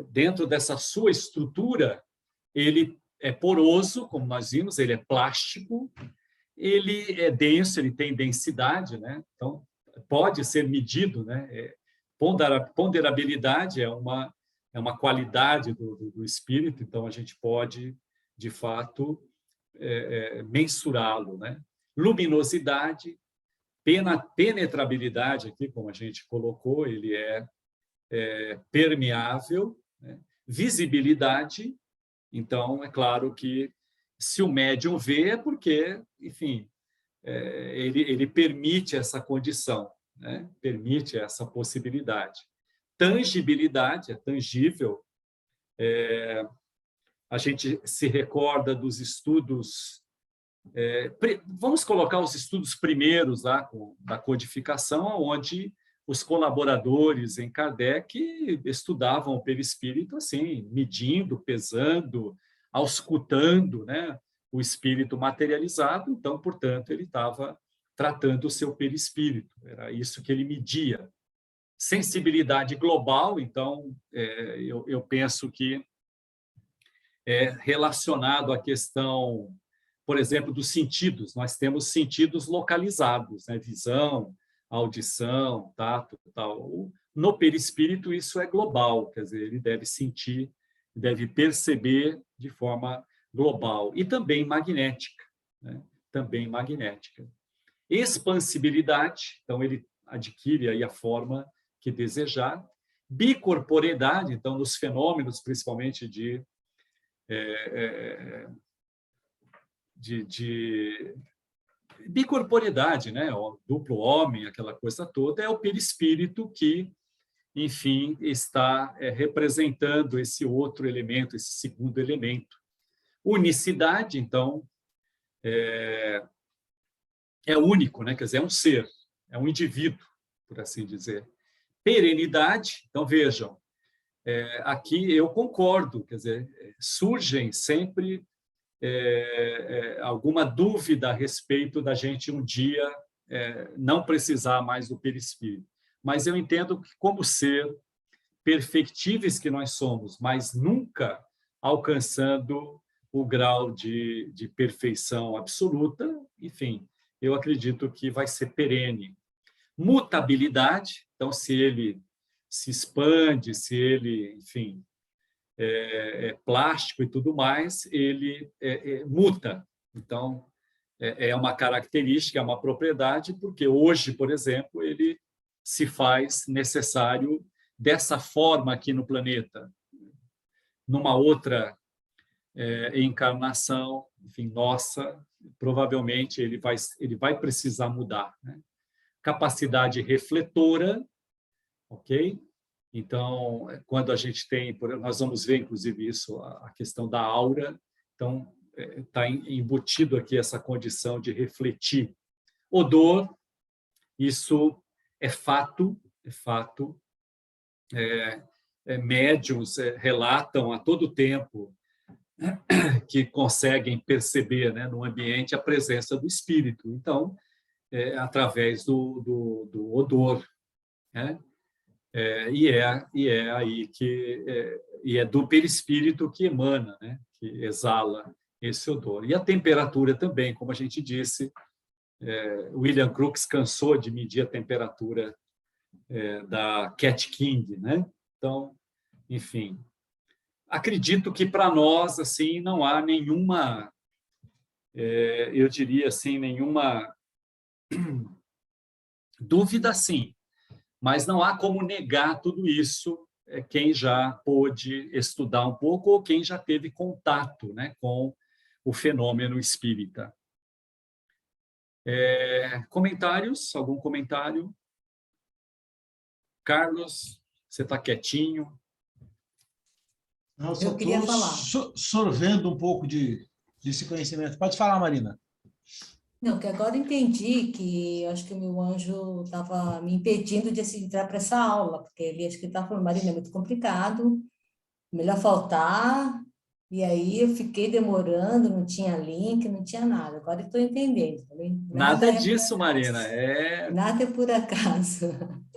dentro dessa sua estrutura, ele é poroso, como nós vimos, ele é plástico, ele é denso, ele tem densidade, né? Então, pode ser medido, né? Ponderabilidade é uma qualidade do espírito, então a gente pode, de fato, mensurá-lo, né? Luminosidade, penetrabilidade, aqui, como a gente colocou, ele é permeável, né? Visibilidade, então é claro que se o médium vê é porque, enfim, ele permite essa condição, né? Permite essa possibilidade. Tangibilidade, é tangível. A gente se recorda dos estudos... vamos colocar os estudos primeiros lá da codificação, onde os colaboradores em Kardec estudavam o perispírito assim, medindo, pesando, auscultando, né? O espírito materializado, então, portanto, ele estava tratando o seu perispírito, era isso que ele media. Sensibilidade global, então, eu penso que é relacionado à questão, por exemplo, dos sentidos. Nós temos sentidos localizados, né? Visão, audição, tato, tal. No perispírito, isso é global, quer dizer, ele deve sentir, deve perceber de forma global e também magnética, né? Também magnética. Expansibilidade, então ele adquire aí a forma que desejar. Bicorporeidade, então nos fenômenos principalmente de bicorporeidade, né? O duplo homem, aquela coisa toda, é o perispírito que, enfim, está representando esse outro elemento, esse segundo elemento. Unicidade, então, é único, né? Quer dizer, é um ser, é um indivíduo, por assim dizer. Perenidade, então vejam, aqui eu concordo, quer dizer, surgem sempre alguma dúvida a respeito da gente um dia não precisar mais do perispírito. Mas eu entendo que, como ser perfectíveis que nós somos, mas nunca alcançando o grau de perfeição absoluta, enfim, eu acredito que vai ser perene. Mutabilidade, então, se ele se expande, se ele, enfim, é plástico e tudo mais, ele muta. Então, é uma característica, é uma propriedade, porque hoje, por exemplo, ele se faz necessário dessa forma aqui no planeta. Numa outra encarnação, enfim, nossa, provavelmente ele vai precisar mudar, né? Capacidade refletora, ok? Então, quando a gente tem, nós vamos ver, inclusive, isso, a questão da aura, então, está embutido aqui essa condição de refletir. Odor, isso é fato, médiuns relatam a todo tempo que conseguem perceber, né, no ambiente a presença do espírito. Então, através do odor, né? E é aí que é do perispírito que emana, né? Que exala esse odor. E a temperatura também, como a gente disse, William Crookes cansou de medir a temperatura da Cat King, né? Então, enfim, acredito que para nós assim não há nenhuma, eu diria assim, nenhuma dúvida, sim. mas não há como negar tudo isso, quem já pôde estudar um pouco ou quem já teve contato, né, com o fenômeno espírita. Comentários? Algum comentário? Carlos, você está quietinho? Não, eu só Eu queria falar. sorvendo um pouco desse conhecimento. Pode falar, Marina. Não, que agora eu entendi que eu acho que o meu anjo estava me impedindo de entrar para essa aula, porque ele acho que estava falando, Marina, é muito complicado, melhor faltar. E aí eu fiquei demorando, não tinha link, não tinha nada. Agora eu estou entendendo. Nada disso, Marina. Nada é por acaso.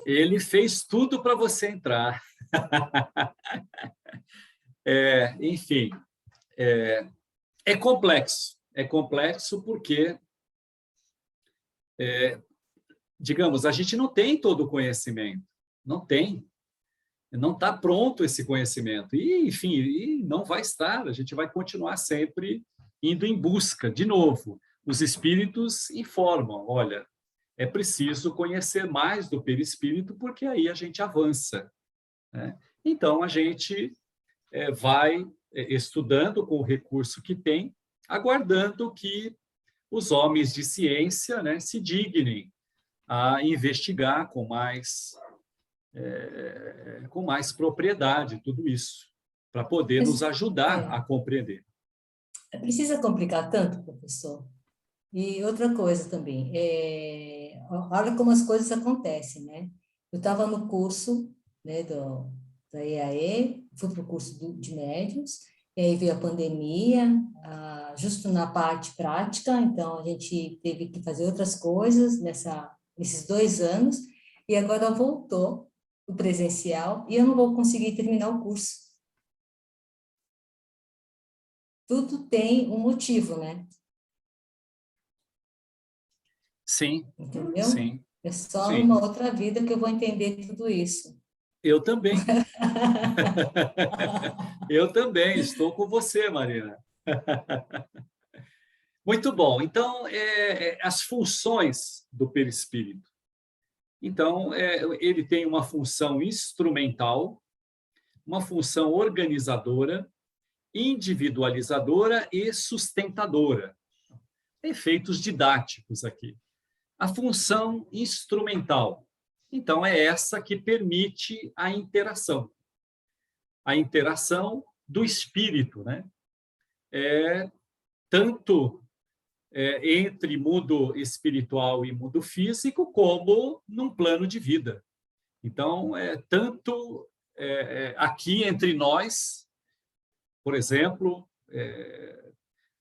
Ele fez tudo para você entrar. Enfim, é complexo. É complexo porque, digamos, a gente não tem todo o conhecimento. Não tem. Não está pronto esse conhecimento. E, enfim, não vai estar. A gente vai continuar sempre indo em busca. De novo, os espíritos informam, olha, é preciso conhecer mais do perispírito, porque aí a gente avança, né? Então, a gente vai estudando com o recurso que tem, aguardando que os homens de ciência, né, se dignem a investigar com mais propriedade tudo isso, para poder nos ajudar a compreender. Precisa complicar tanto, professor? E outra coisa também, olha como as coisas acontecem, né? Eu estava no curso, né, da EAE, fui para o curso de médiuns, e aí veio a pandemia, justo na parte prática, então a gente teve que fazer outras coisas nesses 2 anos, e agora voltou o presencial, e eu não vou conseguir terminar o curso. Tudo tem um motivo, né? Sim. Entendeu? Sim. É só Sim. numa outra vida que eu vou entender tudo isso. Eu também. Eu também estou com você, Marina. Muito bom. Então, as funções do perispírito. Então, ele tem uma função instrumental, uma função organizadora, individualizadora e sustentadora. Efeitos didáticos aqui. A função instrumental. Então, é essa que permite a interação. A interação do espírito, né? Tanto entre mundo espiritual e mundo físico, como num plano de vida. Então, tanto aqui entre nós, por exemplo,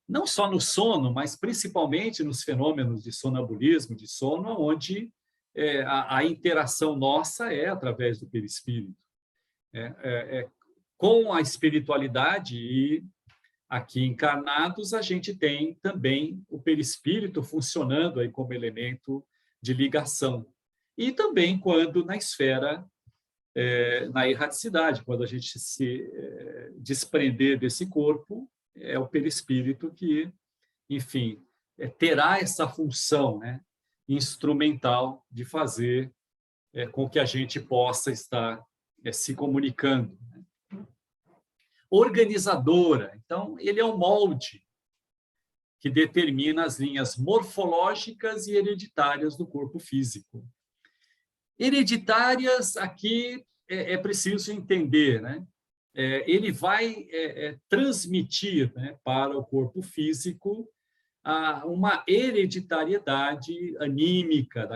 não só no sono, mas principalmente nos fenômenos de sonambulismo, de sono, onde a interação nossa é através do perispírito. Com a espiritualidade e aqui encarnados, a gente tem também o perispírito funcionando aí como elemento de ligação. E também quando na esfera, na erraticidade, quando a gente se desprender desse corpo, é o perispírito que, enfim, terá essa função, né, instrumental de fazer com que a gente possa estar se comunicando. Organizadora. Então, ele é um molde que determina as linhas morfológicas e hereditárias do corpo físico. Hereditárias, aqui é preciso entender, né? Ele vai transmitir, né, para o corpo físico uma hereditariedade anímica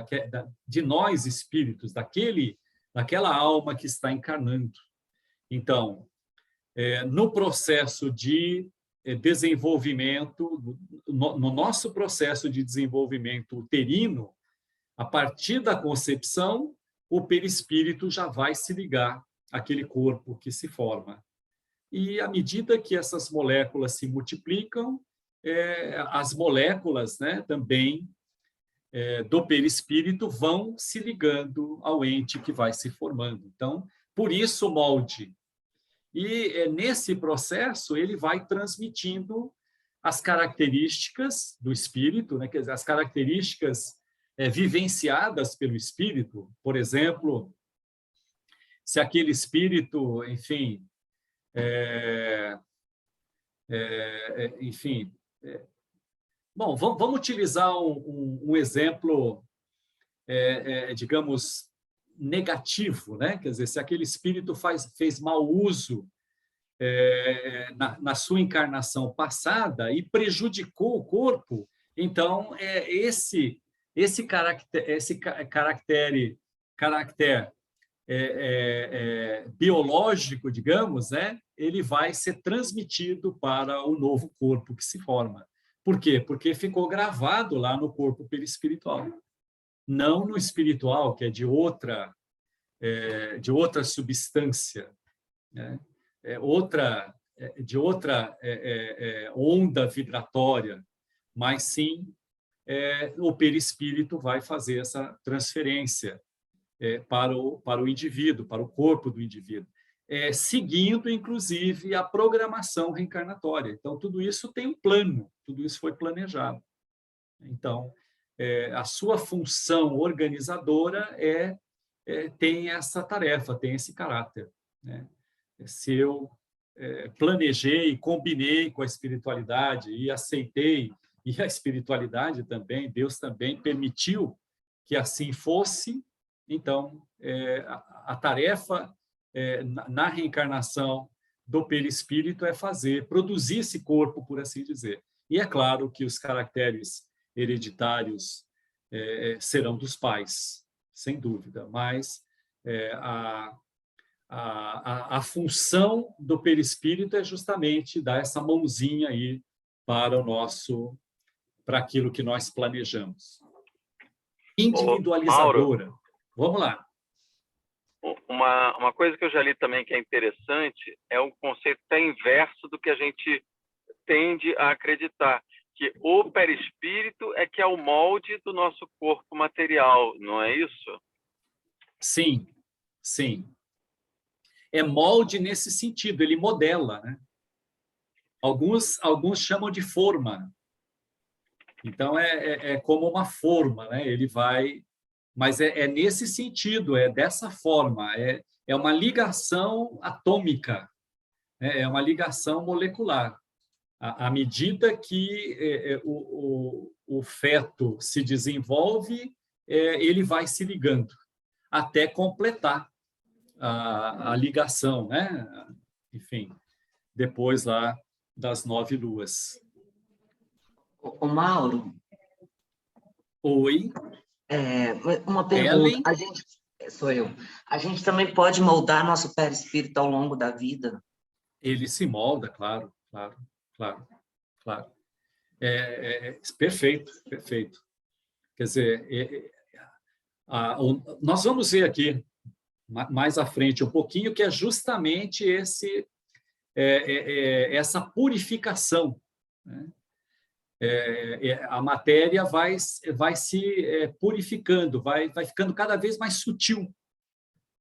de nós espíritos, daquela alma que está encarnando. Então, no processo de desenvolvimento, no nosso processo de desenvolvimento uterino, a partir da concepção, o perispírito já vai se ligar àquele corpo que se forma. E à medida que essas moléculas se multiplicam, as moléculas, né, também do perispírito vão se ligando ao ente que vai se formando. Então, por isso o molde. E nesse processo ele vai transmitindo as características do espírito, né? Quer dizer, as características vivenciadas pelo espírito, por exemplo, se aquele espírito, enfim, enfim. Bom, vamos utilizar um exemplo, digamos, negativo, né? Quer dizer, se aquele espírito fez mau uso na sua encarnação passada e prejudicou o corpo, então esse caractere biológico, digamos, né? Ele vai ser transmitido para o novo corpo que se forma. Por quê? Porque ficou gravado lá no corpo perispiritual, não no espiritual, que é de outra substância, né? De outra onda vibratória, mas sim o perispírito vai fazer essa transferência para o indivíduo, para o corpo do indivíduo, seguindo, inclusive, a programação reencarnatória. Então, tudo isso tem um plano, tudo isso foi planejado. Então, a sua função organizadora tem essa tarefa, tem esse caráter, né? Se eu planejei, combinei com a espiritualidade e aceitei, e a espiritualidade também, Deus também permitiu que assim fosse, então, a tarefa na reencarnação do perispírito é produzir esse corpo, por assim dizer. E é claro que os caracteres hereditários serão dos pais, sem dúvida, mas a função do perispírito é justamente dar essa mãozinha aí para aquilo que nós planejamos. Individualizadora. Mauro, vamos lá. Uma coisa que eu já li também que é interessante é o conceito até inverso do que a gente tende a acreditar, que o perispírito é que é o molde do nosso corpo material, não é isso? Sim, sim. É molde nesse sentido, ele modela, né? Alguns chamam de forma. Então, é como uma forma, né? Ele vai... Mas é nesse sentido, é dessa forma. É uma ligação atômica, né? É uma ligação molecular. À medida que o feto se desenvolve, ele vai se ligando, até completar a ligação, né? Enfim, depois lá das 9 luas. O Mauro, Oi, uma pergunta. Ellen? Sou eu. A gente também pode moldar nosso perispírito ao longo da vida? Ele se molda, claro. Perfeito. Quer dizer, nós vamos ver aqui mais à frente um pouquinho que é justamente essa purificação, né? A matéria vai se purificando, vai ficando cada vez mais sutil,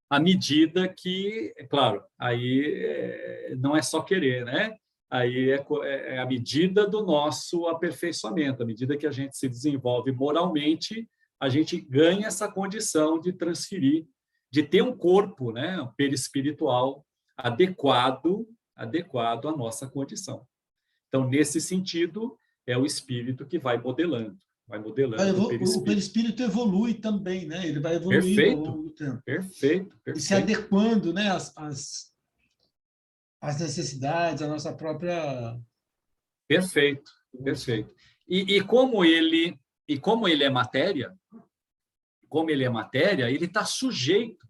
à medida que, claro, aí não é só querer, né? Aí é a medida do nosso aperfeiçoamento, à medida que a gente se desenvolve moralmente, a gente ganha essa condição de transferir, de ter um corpo, né, um perispiritual adequado à nossa condição. Então, nesse sentido, é o espírito que vai modelando o perispírito. O perispírito evolui também, né? Ele vai evoluindo ao longo do tempo. Perfeito. E se adequando, né, às necessidades, à nossa própria... Perfeito. E como ele é matéria, ele está sujeito,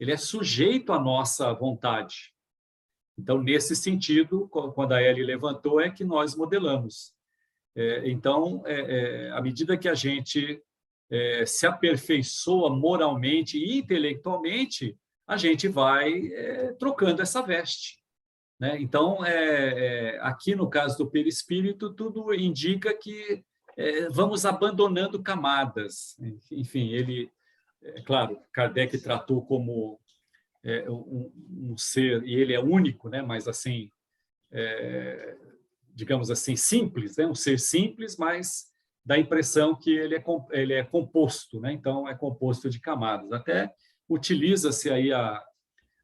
ele é sujeito à nossa vontade. Então, nesse sentido, quando a Ellie levantou, é que nós modelamos. Então, à medida que a gente se aperfeiçoa moralmente e intelectualmente, a gente vai trocando essa veste, né? Então, aqui no caso do perispírito, tudo indica que vamos abandonando camadas. Enfim, claro, Kardec tratou como um ser, e ele é único, né? Mas assim, digamos assim, simples, né? Um ser simples, mas dá a impressão que ele é composto, né? Então, é composto de camadas. Até utiliza-se aí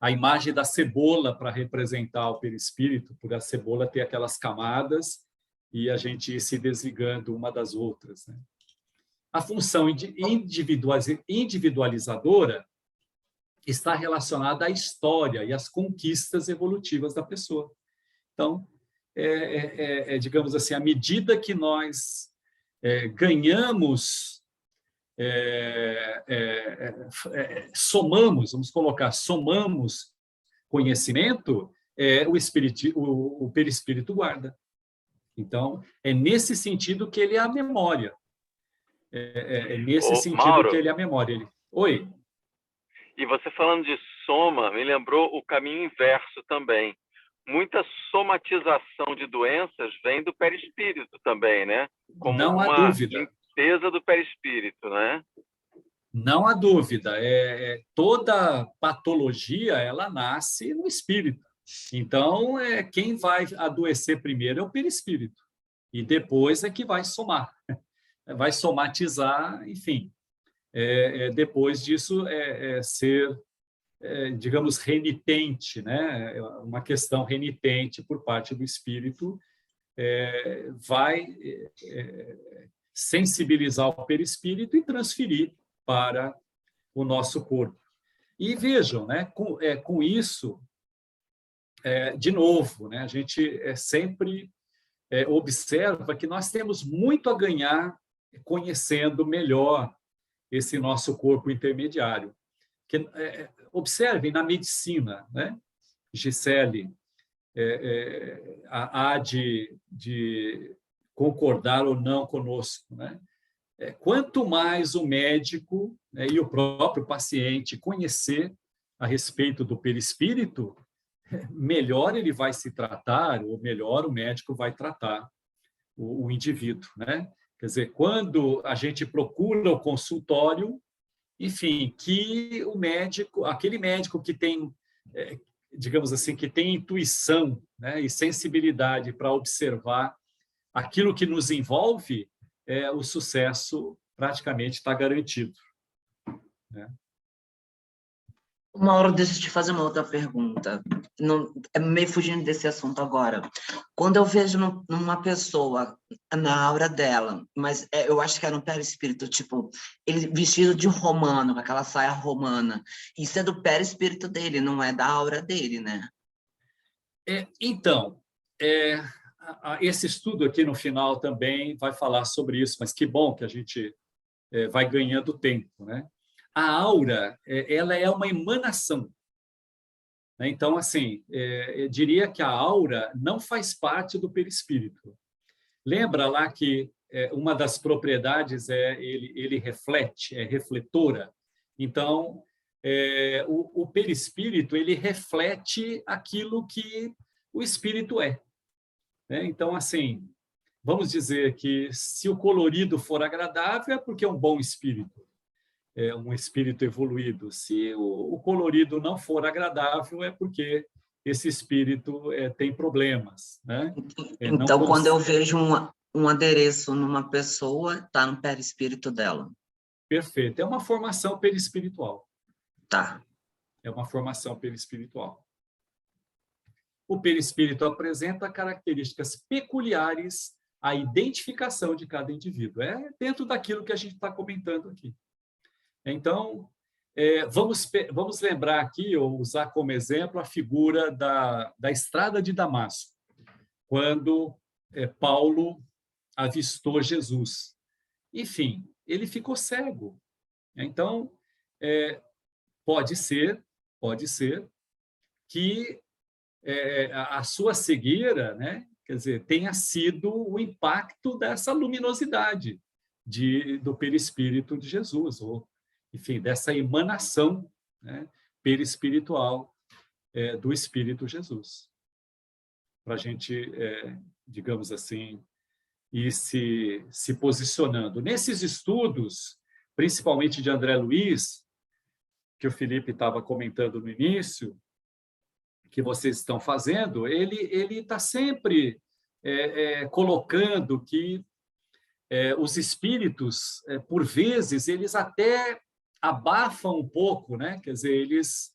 a imagem da cebola para representar o perispírito, por a cebola ter aquelas camadas e a gente ir se desligando uma das outras, né? A função individualizadora está relacionada à história e às conquistas evolutivas da pessoa. Então, digamos assim, à medida que nós ganhamos, somamos, vamos colocar, somamos conhecimento, o perispírito guarda. Então, é nesse sentido que ele é a memória. Nesse sentido Mauro, que ele é a memória. Oi? E você falando de soma, me lembrou o caminho inverso também. Muita somatização de doenças vem do perispírito também, né? Como não há uma dúvida. limpeza do perispírito, né? Não há dúvida. Toda patologia, ela nasce no espírito. Então, quem vai adoecer primeiro é o perispírito. E depois é que vai somar. Vai somatizar, enfim. Depois disso, ser, digamos, renitente, né? Uma questão renitente por parte do espírito, vai sensibilizar o perispírito e transferir para o nosso corpo. E vejam, né? Com isso, de novo, né? A gente sempre observa que nós temos muito a ganhar conhecendo melhor esse nosso corpo intermediário. Observem na medicina, né? Gisele há de concordar ou não conosco, né? Quanto mais o médico, né, e o próprio paciente conhecer a respeito do perispírito, melhor ele vai se tratar, ou melhor o médico vai tratar o indivíduo, né? Quer dizer, quando a gente procura o consultório, enfim, que o médico, aquele médico que tem, digamos assim, que tem intuição, né, e sensibilidade para observar aquilo que nos envolve, o sucesso praticamente está garantido, né? Mauro, deixa eu te fazer uma outra pergunta. Não, é meio fugindo desse assunto agora. Quando eu vejo numa pessoa, na aura dela, mas eu acho que é no perispírito, tipo, ele vestido de romano, com aquela saia romana, isso é do perispírito dele, não é da aura dele, né? Então, esse estudo aqui no final também vai falar sobre isso, mas que bom que a gente vai ganhando tempo, né? A aura, ela é uma emanação, né? Então, assim, eu diria que a aura não faz parte do perispírito. Lembra lá que uma das propriedades ele reflete, é refletora. Então, o perispírito ele reflete aquilo que o espírito é, né? Então, assim, vamos dizer que se o colorido for agradável é porque é um bom espírito. Um espírito evoluído. Se o colorido não for agradável, é porque esse espírito tem problemas, né? Então, quando eu vejo um adereço numa pessoa, está no perispírito dela. Perfeito. É uma formação perispiritual. Tá. É uma formação perispiritual. O perispírito apresenta características peculiares à identificação de cada indivíduo. É dentro daquilo que a gente está comentando aqui. Então, vamos lembrar aqui, ou usar como exemplo, a figura da estrada de Damasco, quando Paulo avistou Jesus. Enfim, ele ficou cego. Então, pode ser que a sua cegueira, né, quer dizer, tenha sido o impacto dessa luminosidade do perispírito de Jesus, ou enfim, dessa emanação, né, perispiritual do Espírito Jesus. Para a gente, digamos assim, ir se posicionando. Nesses estudos, principalmente de André Luiz, que o Felipe estava comentando no início, que vocês estão fazendo, ele está sempre colocando que os espíritos, por vezes, eles até abafam um pouco, né? Quer dizer, eles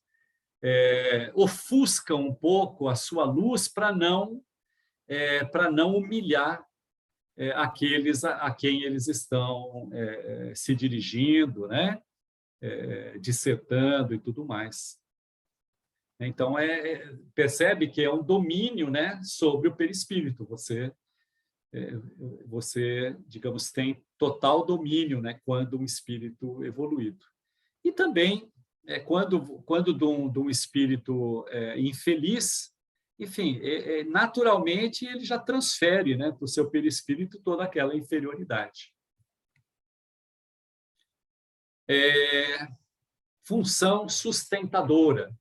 ofuscam um pouco a sua luz para não humilhar aqueles a quem eles estão se dirigindo, né? Dissertando e tudo mais. Então, percebe que é um domínio, né, sobre o perispírito. Você, digamos, tem total domínio, né, quando um espírito evoluído. E também, quando de um espírito infeliz, enfim, naturalmente ele já transfere, né, para o seu perispírito toda aquela inferioridade. Função sustentadora.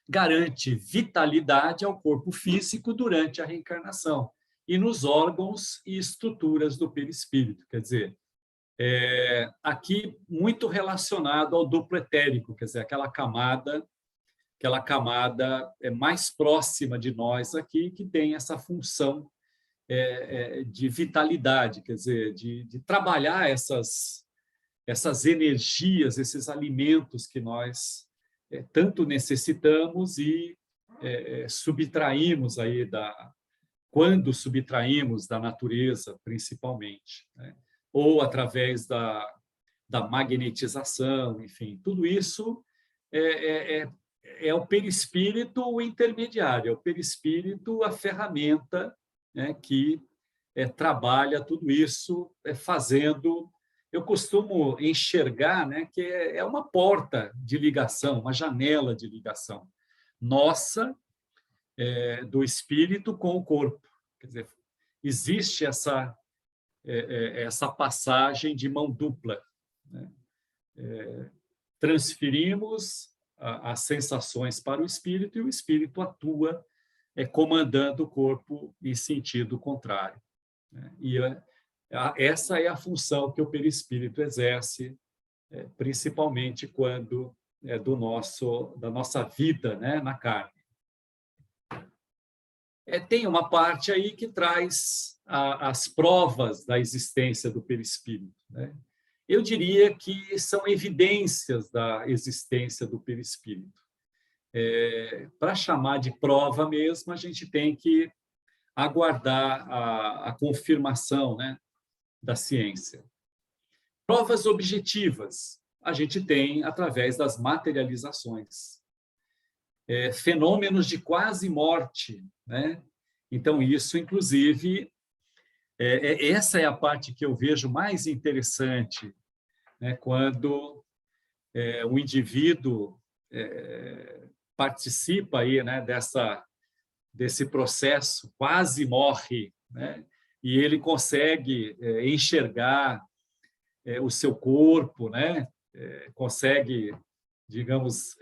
Garante vitalidade ao corpo físico durante a reencarnação e nos órgãos e estruturas do perispírito. Quer dizer, aqui muito relacionado ao duplo etérico, quer dizer, aquela camada mais próxima de nós aqui, que tem essa função de vitalidade, quer dizer, de trabalhar essas energias, esses alimentos que nós tanto necessitamos e subtraímos aí quando subtraímos da natureza, principalmente, né? Ou através da magnetização, enfim, tudo isso é o perispírito intermediário, é o perispírito a ferramenta, né, que trabalha tudo isso, fazendo. Eu costumo enxergar, né, que é uma porta de ligação, uma janela de ligação nossa, do espírito com o corpo. Quer dizer, existe essa passagem de mão dupla, né? Transferimos as sensações para o espírito e o espírito atua comandando o corpo em sentido contrário, né? E essa é a função que o perispírito exerce, principalmente quando da nossa vida, né, na carne. Tem uma parte aí que traz as provas da existência do perispírito, né? Eu diria que são evidências da existência do perispírito. Para chamar de prova mesmo, a gente tem que aguardar a confirmação, né, da ciência. Provas objetivas a gente tem através das materializações. Fenômenos de quase morte, né? Então, isso, inclusive, essa é a parte que eu vejo mais interessante, né? Quando o indivíduo participa aí, né, desse processo, quase morre, né? E ele consegue enxergar o seu corpo, né? Consegue, digamos,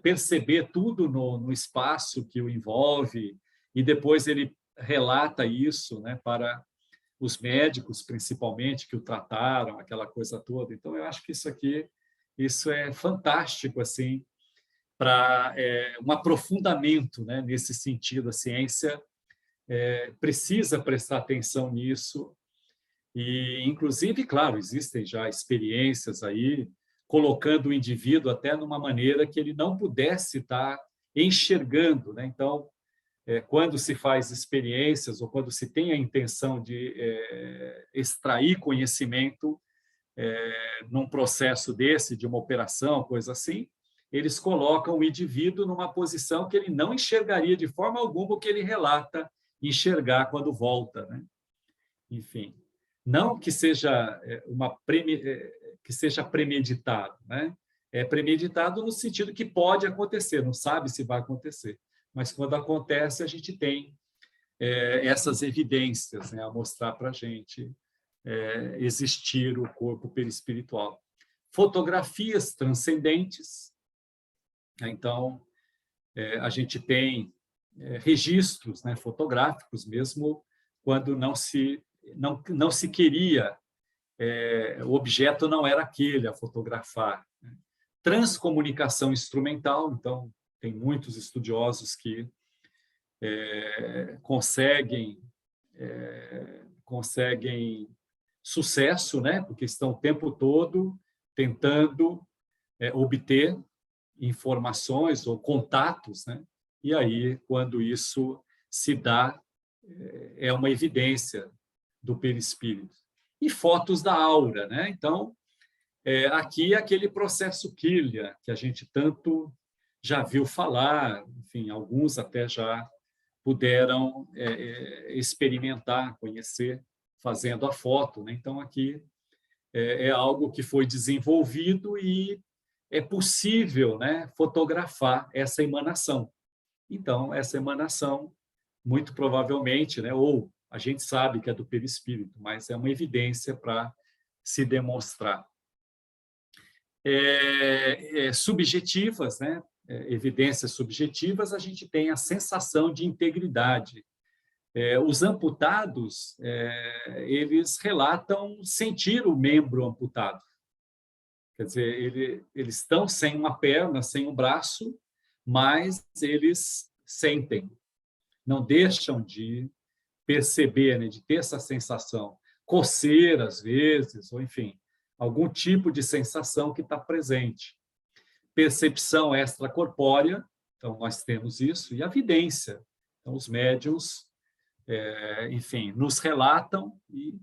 perceber tudo no espaço que o envolve, e depois ele relata isso, né, para os médicos, principalmente, que o trataram, aquela coisa toda. Então, eu acho que isso é fantástico, assim, para um aprofundamento, né, nesse sentido. A ciência precisa prestar atenção nisso e, inclusive, claro, existem já experiências aí colocando o indivíduo até numa maneira que ele não pudesse estar enxergando, né? Então, quando se faz experiências ou quando se tem a intenção de extrair conhecimento num processo desse, de uma operação, coisa assim, eles colocam o indivíduo numa posição que ele não enxergaria de forma alguma o que ele relata enxergar quando volta, né? Enfim, não que seja que seja premeditado, né? É premeditado no sentido que pode acontecer, não sabe se vai acontecer, mas quando acontece a gente tem essas evidências, né, a mostrar para a gente existir o corpo perispiritual. Fotografias transcendentes, né? Então a gente tem registros, né, fotográficos, mesmo quando não se queria, o objeto não era aquele a fotografar, né? Transcomunicação instrumental, então tem muitos estudiosos que conseguem sucesso, né, porque estão o tempo todo tentando obter informações ou contatos, né? E aí, quando isso se dá, é uma evidência do perispírito. E fotos da aura, né? Então, aqui é aquele processo Kirlian, que a gente tanto já viu falar, enfim, alguns até já puderam experimentar, conhecer, fazendo a foto, né? Então, aqui é algo que foi desenvolvido e é possível, né, fotografar essa emanação. Então, essa emanação, muito provavelmente, né, ou a gente sabe que é do perispírito, mas é uma evidência para se demonstrar. Subjetivas, né, evidências subjetivas, a gente tem a sensação de integridade. Os amputados, eles relatam sentir o membro amputado. Quer dizer, eles estão sem uma perna, sem um braço, mas eles sentem, não deixam de perceber, né, de ter essa sensação. Coceira, às vezes, ou enfim, algum tipo de sensação que está presente. Percepção extracorpórea, então nós temos isso, e a vidência. Então, os médiuns, enfim, nos relatam e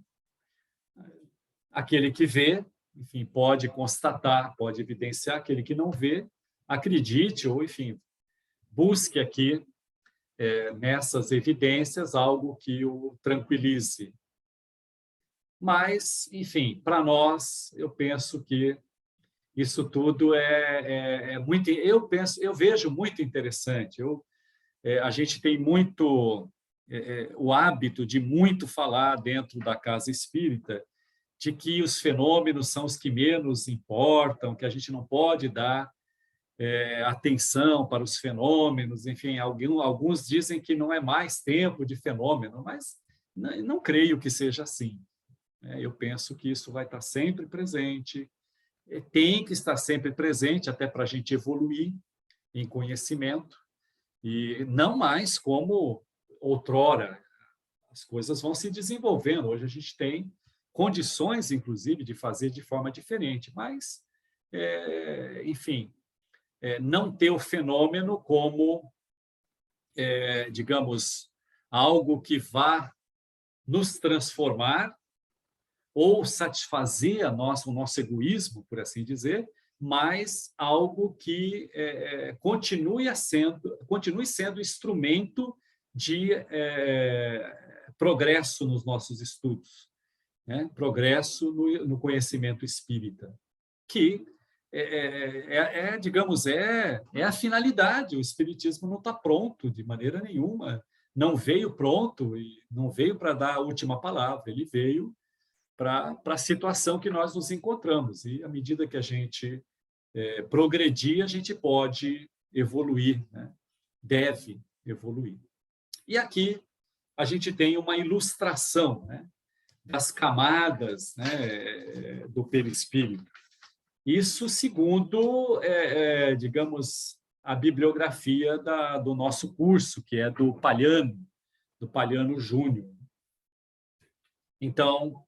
aquele que vê, enfim, pode constatar, pode evidenciar, aquele que não vê, acredite ou, enfim, busque aqui nessas evidências algo que o tranquilize. Mas, enfim, para nós, eu penso que isso tudo é muito, eu vejo muito interessante. A gente tem muito o hábito de muito falar dentro da casa espírita de que os fenômenos são os que menos importam, que a gente não pode dar atenção para os fenômenos, enfim, alguns dizem que não é mais tempo de fenômeno, mas não creio que seja assim. Eu penso que isso vai estar sempre presente, tem que estar sempre presente até para a gente evoluir em conhecimento, e não mais como outrora. As coisas vão se desenvolvendo, hoje a gente tem condições, inclusive, de fazer de forma diferente, mas, enfim, não ter o fenômeno como, digamos, algo que vá nos transformar ou satisfazer o nosso egoísmo, por assim dizer, mas algo que continue sendo instrumento de progresso nos nossos estudos, né? Progresso no conhecimento espírita, que digamos, a finalidade. O espiritismo não está pronto de maneira nenhuma, não veio pronto e não veio para dar a última palavra, ele veio para a situação que nós nos encontramos. E, à medida que a gente progredir, a gente pode evoluir, né? Deve evoluir. E aqui a gente tem uma ilustração, né, das camadas, né, do perispírito. Isso segundo, digamos, a bibliografia do nosso curso, que é do Palhano Júnior. Então,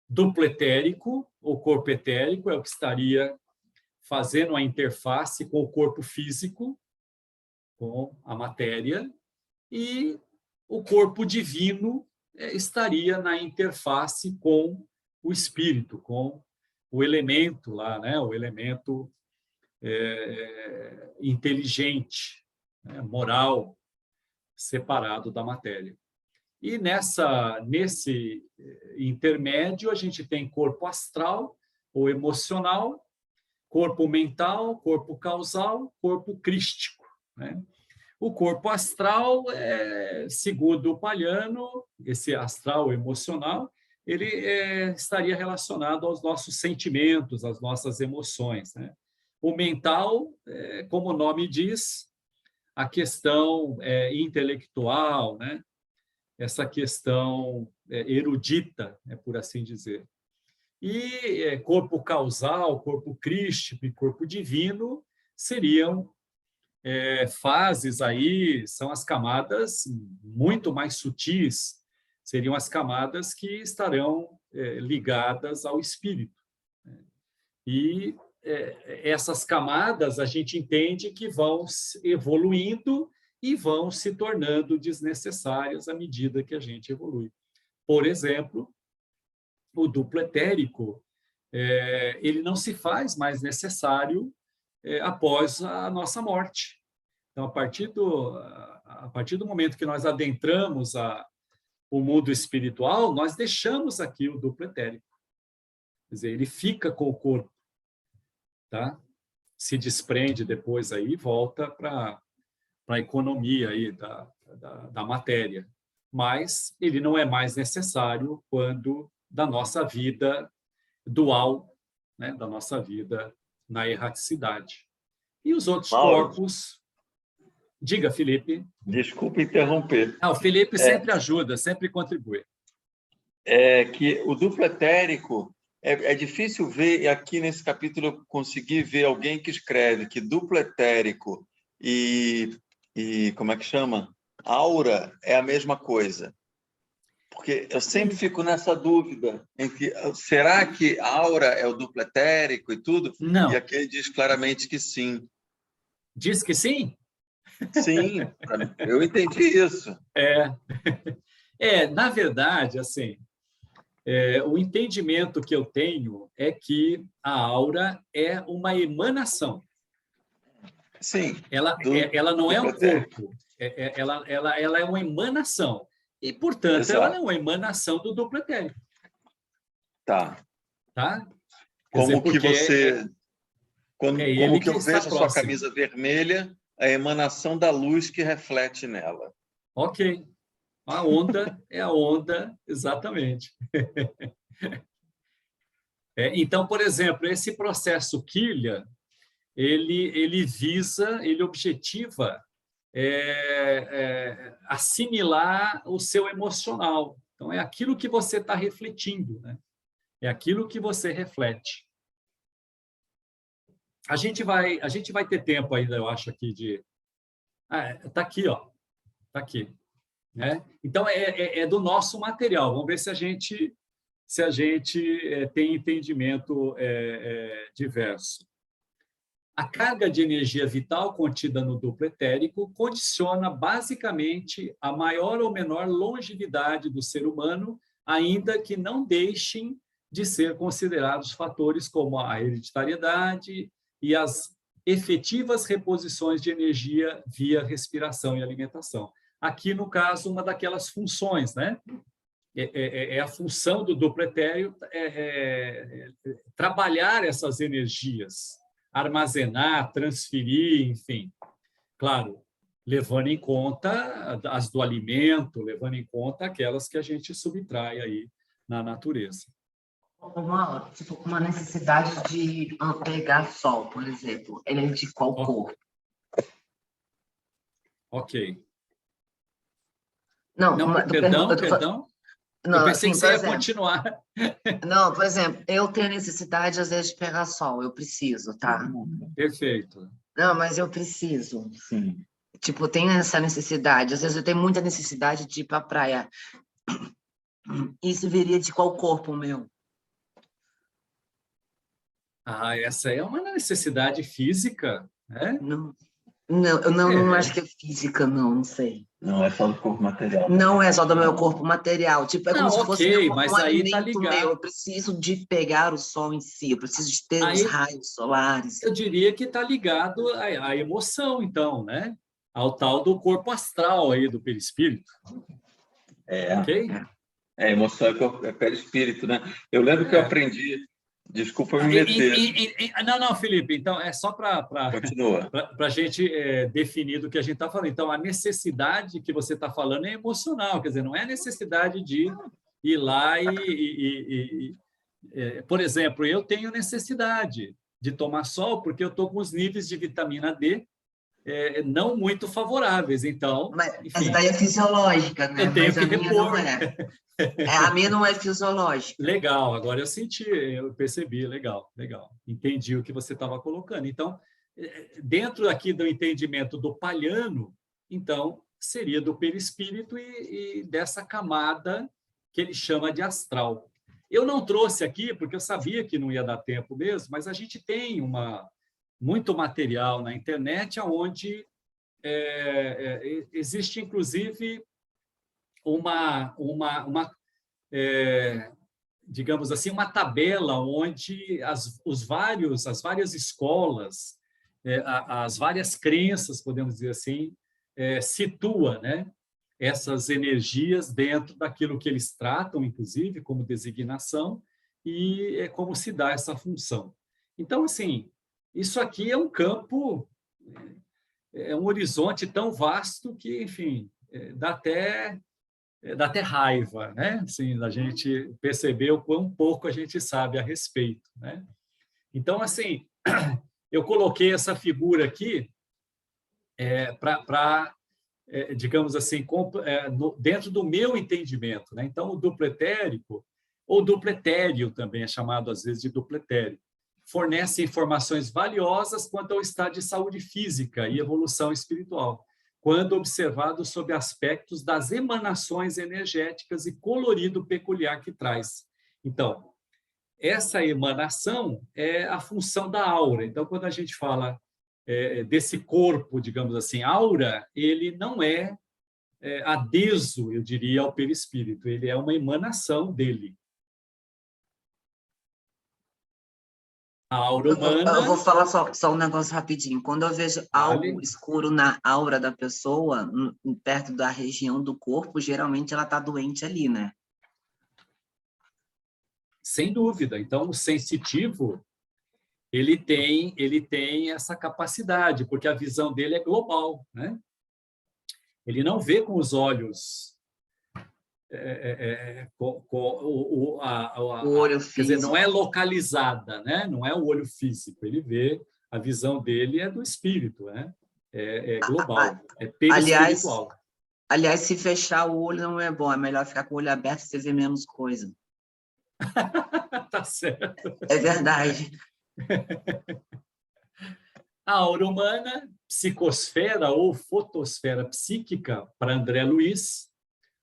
duplo etérico, ou corpo etérico, é o que estaria fazendo a interface com o corpo físico, com a matéria, e o corpo divino estaria na interface com o espírito, com o elemento lá, né? O elemento inteligente, né? Moral, separado da matéria. E nesse intermédio, a gente tem corpo astral ou emocional, corpo mental, corpo causal, corpo crístico, né? O corpo astral, segundo o Palhano, esse astral emocional, ele estaria relacionado aos nossos sentimentos, às nossas emoções, né? O mental, como o nome diz, a questão intelectual, né? Essa questão erudita, por assim dizer. E corpo causal, corpo crístico e corpo divino seriam fases aí, são as camadas muito mais sutis, seriam as camadas que estarão ligadas ao espírito. E essas camadas a gente entende que vão evoluindo e vão se tornando desnecessárias à medida que a gente evolui. Por exemplo, o duplo etérico, ele não se faz mais necessário após a nossa morte. Então, a partir do momento que nós adentramos o mundo espiritual, nós deixamos aqui o duplo etérico. Quer dizer, ele fica com o corpo, tá? Se desprende depois aí, volta para a economia aí da matéria. Mas ele não é mais necessário quando da nossa vida dual, né? Da nossa vida na erraticidade. E os outros Mauro. corpos... Diga, Felipe. Desculpe interromper. O Felipe sempre ajuda, sempre contribui. É que o duplo etérico é difícil ver, e aqui nesse capítulo eu consegui ver alguém que escreve que duplo etérico e como é que chama? Aura é a mesma coisa. Porque eu sempre fico nessa dúvida entre será que aura é o duplo etérico e tudo? Não. E aqui ele diz claramente que sim. Diz que sim? Sim, eu entendi isso. Na verdade, assim, o entendimento que eu tenho é que a aura é uma emanação. Sim. Ela não é um corpo, ela é uma emanação. E, portanto, Exato. ela é uma emanação do duplo etérico. Tá. Tá? Como que você... Como que eu vejo a sua próximo. camisa vermelha, a emanação da luz que reflete nela. Ok. A onda é a onda, exatamente. Então, por exemplo, esse processo Kirlian, ele objetiva assimilar o seu emocional. Então, é aquilo que você está refletindo, né? É aquilo que você reflete. A gente vai ter tempo ainda, eu acho, aqui de... Está aqui, ó. Está aqui. Né? Então, é do nosso material. Vamos ver se a gente tem entendimento diverso. A carga de energia vital contida no duplo etérico condiciona basicamente a maior ou menor longevidade do ser humano, ainda que não deixem de ser considerados fatores como a hereditariedade e as efetivas reposições de energia via respiração e alimentação. Aqui, no caso, uma daquelas funções, né? A função do duplo etéreo trabalhar essas energias, armazenar, transferir, enfim. Claro, levando em conta as do alimento, levando em conta aquelas que a gente subtrai aí na natureza. Uma necessidade de pegar sol, por exemplo. Ele é de qual cor? Ok. Não, perdão. Não, eu pensei assim, que você ia continuar. Não, por exemplo, eu tenho necessidade, às vezes, de pegar sol. Eu preciso, tá? Perfeito. Não, mas eu preciso. Sim. Tipo, eu tenho essa necessidade. Às vezes, eu tenho muita necessidade de ir para a praia. Isso viria de qual corpo meu? Essa é uma necessidade física, né? Eu não acho que é física, não sei. Não é só do corpo material. Não é só do meu corpo material. Tipo, é como se fosse mas um aí alimento tá ligado. meu. Eu preciso de pegar o sol em si, eu preciso de ter os raios solares. Eu diria que está ligado à emoção, então, né? Ao tal do corpo astral aí, do perispírito. Ok? Emoção é perispírito, né? Eu lembro que eu aprendi... Desculpa me meter. Não, Felipe. Então, é só para a gente definir do que a gente está falando. Então, a necessidade que você está falando é emocional. Quer dizer, não é a necessidade de ir lá por exemplo, eu tenho necessidade de tomar sol porque eu estou com os níveis de vitamina D não muito favoráveis. Então, enfim, essa daí é fisiológica, né? Eu tenho que repor. A minha não é fisiológica. Legal, agora eu percebi, legal. Entendi o que você estava colocando. Então, dentro aqui do entendimento do palhano, então, seria do perispírito e dessa camada que ele chama de astral. Eu não trouxe aqui, porque eu sabia que não ia dar tempo mesmo, mas a gente tem muito material na internet onde existe, inclusive, digamos assim, uma tabela onde as várias escolas, as várias crenças, podemos dizer assim, situa, né, essas energias dentro daquilo que eles tratam, inclusive, como designação, e como se dá essa função. Então, assim, isso aqui é um campo, é um horizonte tão vasto que, enfim, dá até raiva, né? Assim, a gente perceber o quão pouco a gente sabe a respeito, né? Então, assim, eu coloquei essa figura aqui para, digamos assim, dentro do meu entendimento, né? Então, o duplo etérico, ou duplo etéreo também é chamado às vezes de duplo etéreo, fornece informações valiosas quanto ao estado de saúde física e evolução espiritual, quando observado sob aspectos das emanações energéticas e colorido peculiar que traz. Então, essa emanação é a função da aura. Então, quando a gente fala desse corpo, digamos assim, aura, ele não é adeso, eu diria, ao perispírito, ele é uma emanação dele. A aura humana... Eu vou falar só um negócio rapidinho. Quando eu vejo algo escuro na aura da pessoa, perto da região do corpo, geralmente ela está doente ali, né? Sem dúvida. Então, o sensitivo, ele tem essa capacidade, porque a visão dele é global, né? Ele não vê com os olhos... o olho físico. Quer dizer, não é localizada, né? Não é o olho físico. Ele vê, a visão dele é do espírito, né? É global, é perispiritual. Aliás, se fechar o olho não é bom, é melhor ficar com o olho aberto, você vê menos coisa. Tá certo. É verdade. A aura humana, psicosfera ou fotosfera psíquica, para André Luiz,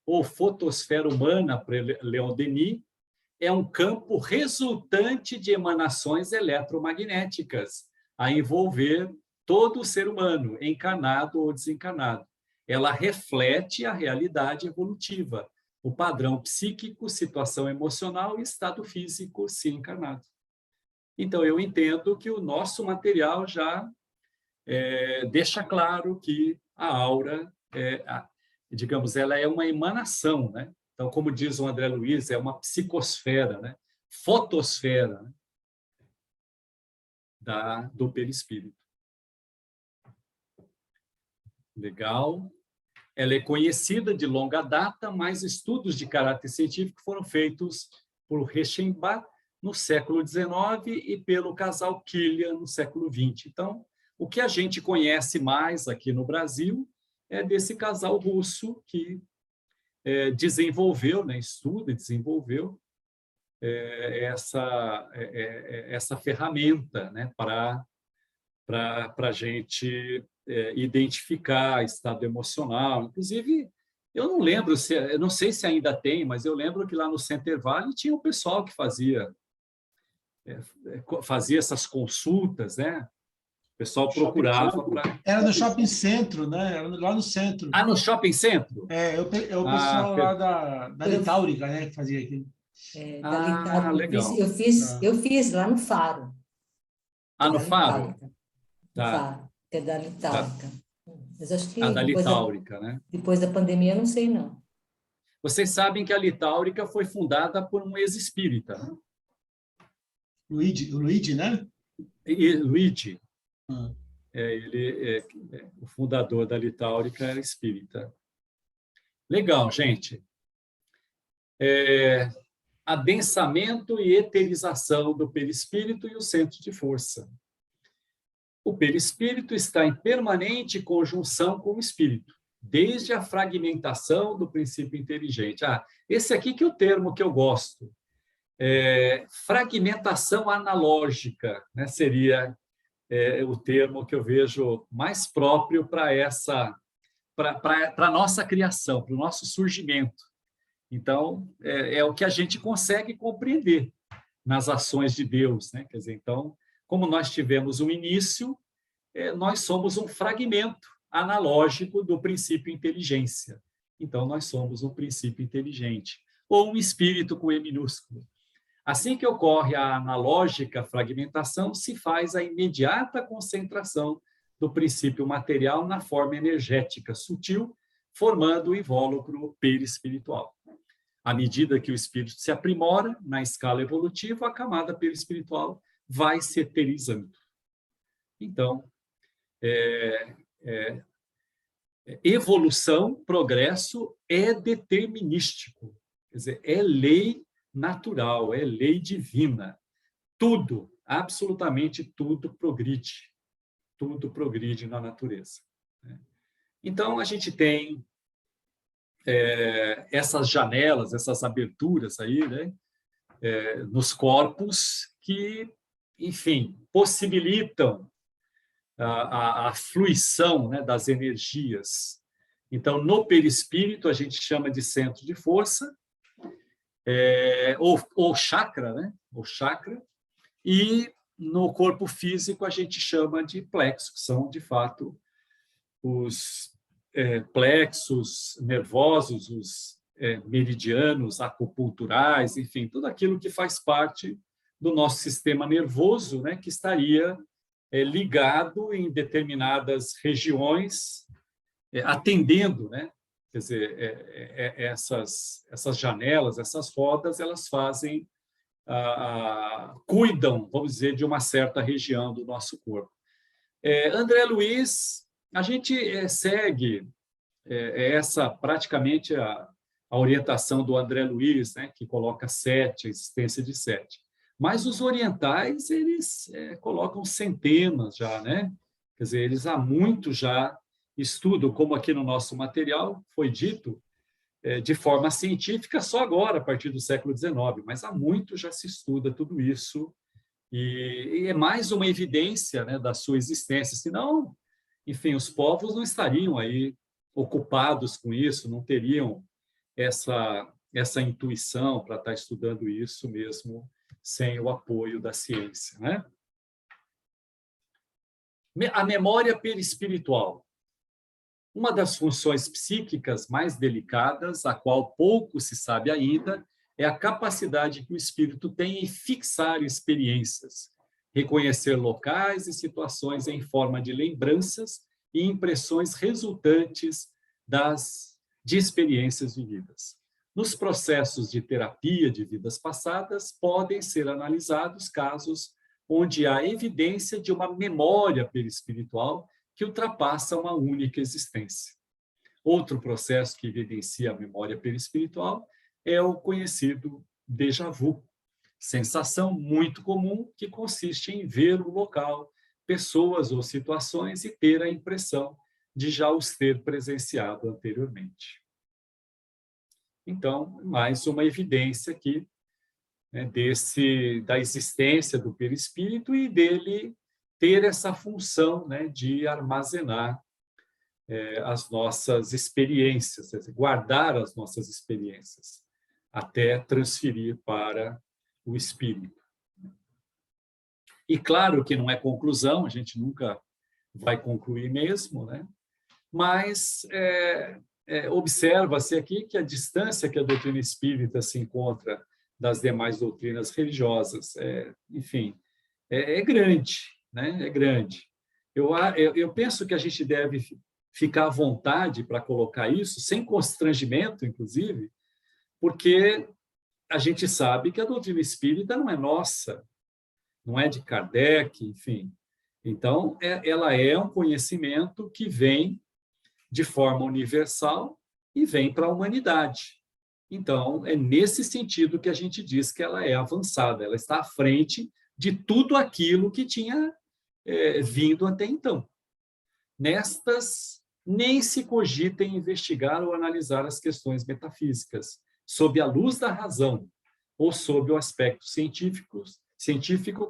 ou fotosfera humana, para Leon Denis, é um campo resultante de emanações eletromagnéticas a envolver todo o ser humano, encarnado ou desencarnado. Ela reflete a realidade evolutiva, o padrão psíquico, situação emocional e estado físico, se encarnado. Então, eu entendo que o nosso material já deixa claro que a aura digamos, ela é uma emanação, né? Então, como diz o André Luiz, é uma psicosfera, né? Fotosfera, né? Do perispírito. Legal. Ela é conhecida de longa data, mas estudos de caráter científico foram feitos por Reichenbach no século XIX e pelo casal Killian no século XX. Então, o que a gente conhece mais aqui no Brasil é desse casal russo que desenvolveu, né, estuda e desenvolveu essa ferramenta, né, para a gente identificar estado emocional. Inclusive, eu não lembro, eu não sei se ainda tem, mas eu lembro que lá no Center Valley tinha um pessoal que fazia essas consultas, né? O pessoal procurava para... Era no shopping centro, né? Era lá no centro. Ah, no shopping centro? É o pessoal lá da Litáurica, né, que fazia aquilo. Legal. Eu fiz lá no Faro. No Faro? Faro, que é da Litáurica. Mas acho que da Litáurica, né? Depois da pandemia, não sei, não. Vocês sabem que a Litáurica foi fundada por um ex-espírita, né? Luigi, né? Luigi. Ele o fundador da Litáurica era espírita. Legal, gente. Adensamento e eterização do perispírito e o centro de força. O perispírito está em permanente conjunção com o espírito, desde a fragmentação do princípio inteligente. Esse aqui que é o termo que eu gosto. Fragmentação analógica, né, seria o termo que eu vejo mais próprio para a nossa criação, para o nosso surgimento. Então, é o que a gente consegue compreender nas ações de Deus, né? Quer dizer, então, como nós tivemos um início, nós somos um fragmento analógico do princípio inteligência. Então, nós somos um princípio inteligente, ou um espírito com E minúsculo. Assim que ocorre a analógica fragmentação, se faz a imediata concentração do princípio material na forma energética sutil, formando o invólucro perispiritual. À medida que o espírito se aprimora na escala evolutiva, a camada perispiritual vai se eterizando. Então, evolução, progresso é determinístico, quer dizer, é lei natural, é lei divina. Tudo, absolutamente tudo progride na natureza. Então, a gente tem essas janelas, essas aberturas aí, né, nos corpos que, enfim, possibilitam a fluição, né, das energias. Então, no perispírito, a gente chama de centro de força, ou chakra, né? Ou chakra, e no corpo físico a gente chama de plexo, que são, de fato, os plexos nervosos, os meridianos acupunturais, enfim, tudo aquilo que faz parte do nosso sistema nervoso, né, que estaria ligado em determinadas regiões, atendendo, né? Quer dizer, essas janelas, essas rodas, elas fazem, cuidam, vamos dizer, de uma certa região do nosso corpo. André Luiz, a gente segue praticamente a orientação do André Luiz, né, que coloca 7, a existência de 7. Mas os orientais, eles colocam centenas já, né? Quer dizer, eles há muito já estudam, como aqui no nosso material foi dito, de forma científica só agora, a partir do século XIX, mas há muito já se estuda tudo isso, e é mais uma evidência, né, da sua existência, senão, enfim, os povos não estariam aí ocupados com isso, não teriam essa intuição para estar estudando isso mesmo sem o apoio da ciência, né? A memória perispiritual. Uma das funções psíquicas mais delicadas, a qual pouco se sabe ainda, é a capacidade que o espírito tem em fixar experiências, reconhecer locais e situações em forma de lembranças e impressões resultantes de experiências vividas. Nos processos de terapia de vidas passadas, podem ser analisados casos onde há evidência de uma memória perispiritual que ultrapassa uma única existência. Outro processo que evidencia a memória perispiritual é o conhecido déjà vu, sensação muito comum que consiste em ver o local, pessoas ou situações e ter a impressão de já os ter presenciado anteriormente. Então, mais uma evidência aqui, né, da existência do perispírito e dele ter essa função, né, de armazenar as nossas experiências, guardar as nossas experiências, até transferir para o espírito. E claro que não é conclusão, a gente nunca vai concluir mesmo, né? Mas observa-se aqui que a distância que a doutrina espírita se encontra das demais doutrinas religiosas, enfim, é grande, né? É grande. Eu penso que a gente deve ficar à vontade para colocar isso, sem constrangimento, inclusive, porque a gente sabe que a doutrina espírita não é nossa, não é de Kardec, enfim. Então, ela é um conhecimento que vem de forma universal e vem para a humanidade. Então, é nesse sentido que a gente diz que ela é avançada, ela está à frente de tudo aquilo que tinha vindo até então. Nestas, nem se cogita em investigar ou analisar as questões metafísicas, sob a luz da razão, ou sob o aspecto científico,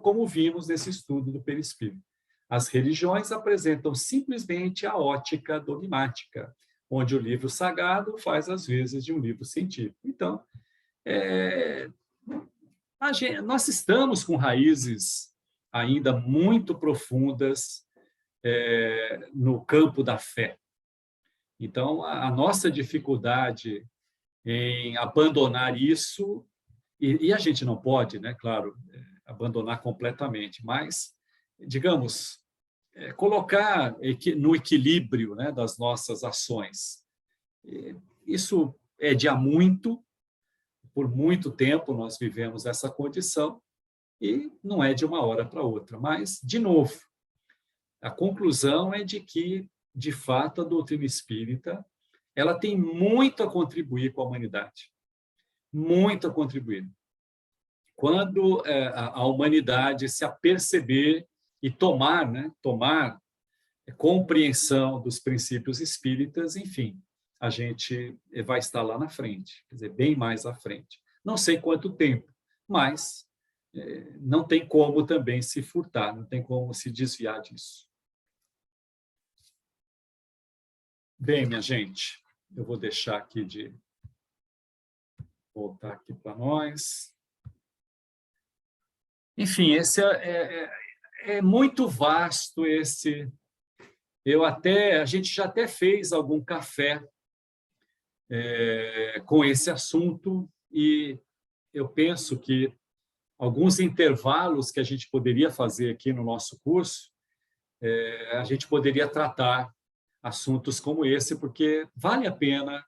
como vimos nesse estudo do perispírito. As religiões apresentam simplesmente a ótica dogmática, onde o livro sagrado faz as vezes de um livro científico. Então, nós estamos com raízes ainda muito profundas no campo da fé. Então, a nossa dificuldade em abandonar isso, e a gente não pode, né, claro, abandonar completamente, mas, digamos, colocar no equilíbrio, né, das nossas ações. Isso é de há muito, por muito tempo nós vivemos essa condição, e não é de uma hora para outra. Mas, de novo, a conclusão é de que, de fato, a doutrina espírita ela tem muito a contribuir com a humanidade. Muito a contribuir. Quando a humanidade se aperceber e tomar compreensão dos princípios espíritas, enfim, a gente vai estar lá na frente, quer dizer, bem mais à frente. Não sei quanto tempo, mas não tem como também se furtar, não tem como se desviar disso. Bem, minha gente, eu vou deixar aqui de voltar aqui para nós. Enfim, esse é muito vasto esse. A gente já até fez algum café com esse assunto, e eu penso que alguns intervalos que a gente poderia fazer aqui no nosso curso, a gente poderia tratar assuntos como esse, porque vale a pena,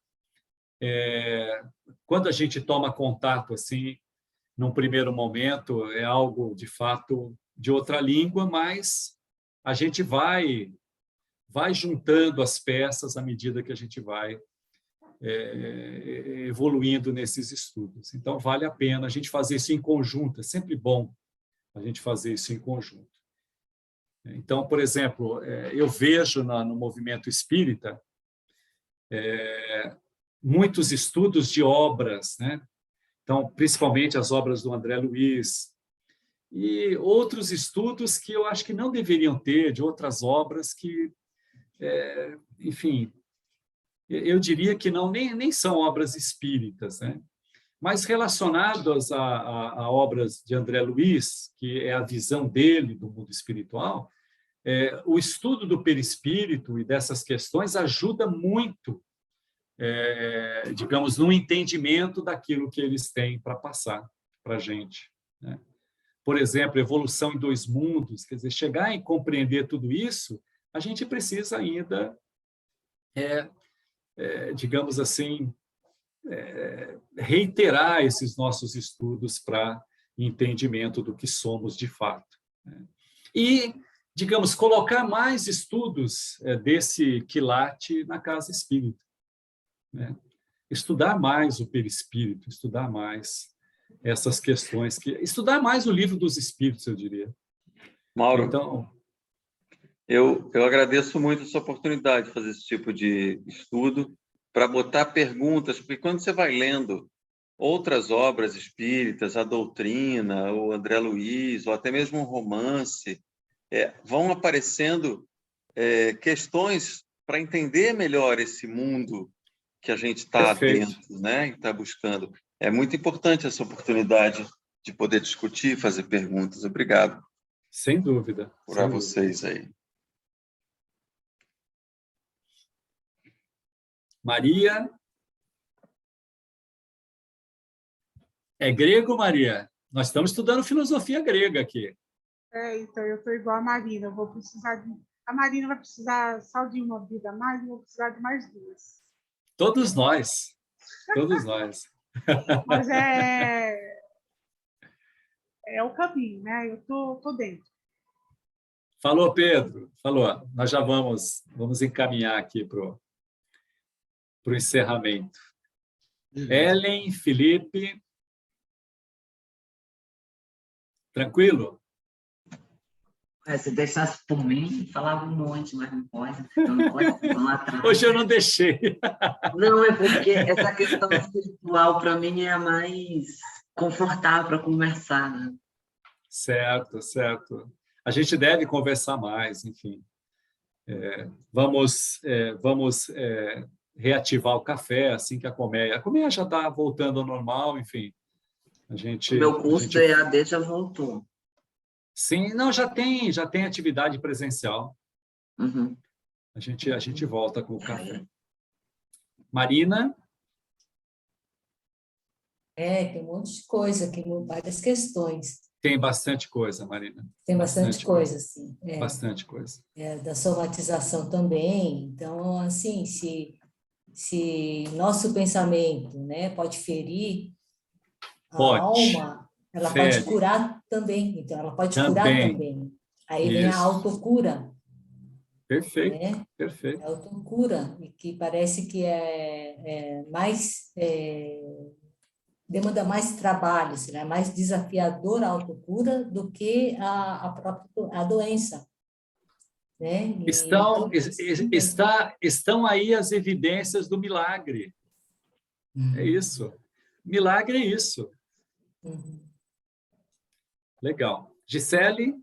quando a gente toma contato assim, num primeiro momento, é algo, de fato, de outra língua, mas a gente vai juntando as peças à medida que a gente vai evoluindo nesses estudos. Então, vale a pena a gente fazer isso em conjunto, é sempre bom a gente fazer isso em conjunto. Então, por exemplo, eu vejo no movimento espírita muitos estudos de obras, né? Então, principalmente as obras do André Luiz, e outros estudos que eu acho que não deveriam ter, de outras obras que, enfim, eu diria que nem são obras espíritas, né? Mas relacionadas a obras de André Luiz, que é a visão dele do mundo espiritual, o estudo do perispírito e dessas questões ajuda muito, digamos, no entendimento daquilo que eles têm para passar para a gente, né? Por exemplo, evolução em dois mundos, quer dizer, chegar e compreender tudo isso, a gente precisa ainda, digamos assim, reiterar esses nossos estudos para entendimento do que somos de fato, né? E, digamos, colocar mais estudos desse quilate na casa espírita, né? Estudar mais o perispírito, estudar mais essas questões, estudar mais o livro dos espíritos, eu diria. Mauro, então, eu agradeço muito essa oportunidade de fazer esse tipo de estudo, para botar perguntas, porque quando você vai lendo outras obras espíritas, a doutrina, o André Luiz, ou até mesmo um romance, vão aparecendo questões para entender melhor esse mundo que a gente está dentro, né? E está buscando. É muito importante essa oportunidade de poder discutir, fazer perguntas. Obrigado. Sem dúvida. Por vocês aí. Maria. É grego, Maria? Nós estamos estudando filosofia grega aqui. Então, eu estou igual a Marina. Eu vou precisar de... A Marina vai precisar só de uma vida a mais, eu vou precisar de mais duas. Todos nós. Todos nós. Mas é o caminho, né? Eu tô dentro. Falou, Pedro. Falou. Nós já vamos encaminhar aqui para o encerramento. Ellen, Felipe. Tranquilo? Se deixasse por mim, falava um monte, mas não pode. Não pode falar atrás. Hoje eu não deixei. Não, é porque essa questão espiritual, para mim, é a mais confortável para conversar, né? Certo, certo. A gente deve conversar mais, enfim. Vamos reativar o café assim que a colmeia já está voltando ao normal, enfim. O meu curso do EAD já voltou. Sim, não, já tem atividade presencial. Uhum. A gente volta com o café. Marina? Tem um monte de coisa, tem várias questões. Tem bastante coisa, Marina. Tem bastante coisa, sim. Bastante coisa. Da somatização também. Então, assim, se nosso pensamento, né, pode ferir a alma, ela pode curar também. Então, ela pode curar também. Aí vem a autocura. Perfeito, né? perfeito. A autocura, e que parece que demanda mais trabalho, será mais desafiador a autocura do que a própria doença. Né? Estão aí as evidências do milagre. É isso. Milagre é isso. Legal. Gisele?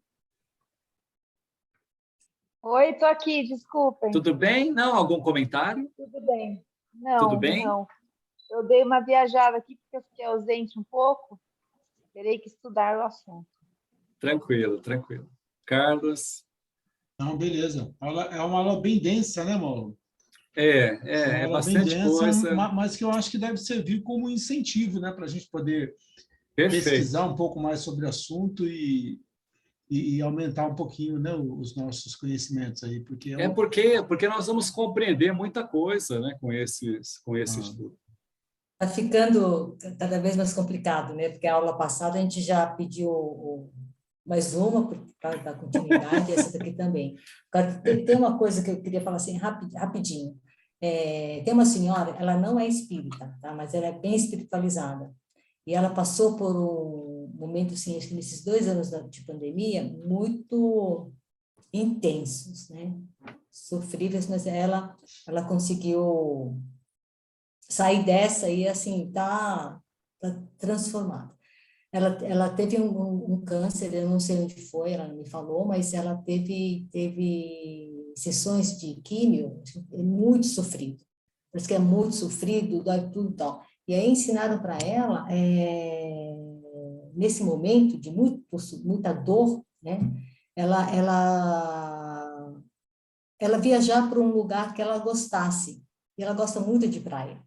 Oi, estou aqui, desculpem. Tudo bem? Não, algum comentário? Tudo bem. Não, tudo bem? Não. Eu dei uma viajada aqui porque eu fiquei ausente um pouco. Terei que estudar o assunto. Tranquilo, tranquilo. Carlos? Não, beleza. É uma aula bem densa, né, Mauro? É bastante bem densa, coisa. Mas que eu acho que deve servir como incentivo, né, para a gente poder Perfeito. pesquisar um pouco mais sobre o assunto e aumentar um pouquinho, né, os nossos conhecimentos aí, porque porque nós vamos compreender muita coisa, né, com esse estudo. Está ficando cada vez mais complicado, né? Porque a aula passada a gente já pediu mais uma para dar continuidade, essa daqui também. Agora, tem uma coisa que eu queria falar assim rapidinho. Tem uma senhora, ela não é espírita, tá? Mas ela é bem espiritualizada. E ela passou por um momento, assim, acho que nesses 2 anos de pandemia, muito intensos, né? Sofríveis, mas ela conseguiu sair dessa e, assim, tá transformada. Ela teve um câncer, eu não sei onde foi, ela não me falou, mas ela teve sessões de químio, muito sofrido. Parece que é muito sofrido, dói tudo e tal. E aí ensinaram para ela, nesse momento de muita dor, né? Ela viajar para um lugar que ela gostasse. E ela gosta muito de praia.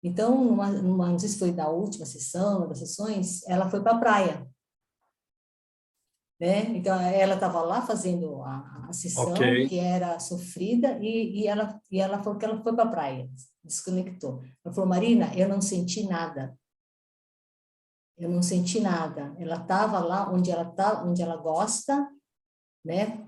Então, não sei se foi da última sessão, das sessões, ela foi para a praia. Né? Então, ela estava lá fazendo a sessão, que era sofrida, e ela falou que ela foi para a praia, desconectou. Ela falou, Marina, eu não senti nada. Eu não senti nada. Ela estava lá onde ela gosta, né?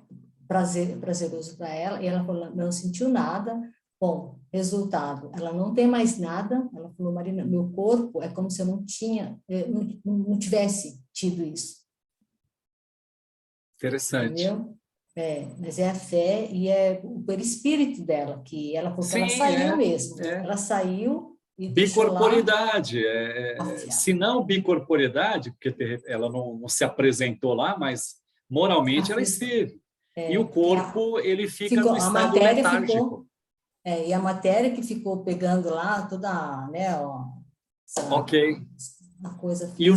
Prazeroso para ela, e ela falou, não sentiu nada. Bom, resultado, ela não tem mais nada. Ela falou, Marina, meu corpo é como se eu não tivesse tido isso. Interessante. Entendeu? Mas é a fé e é o perispírito dela, que ela, porque ela saiu mesmo. Ela saiu e bicorporidade. Se não bicorporidade, porque ela não se apresentou lá, mas moralmente ela esteve. E o corpo, ele fica no estado letárgico. E a matéria que ficou pegando lá, toda, né, a coisa física. E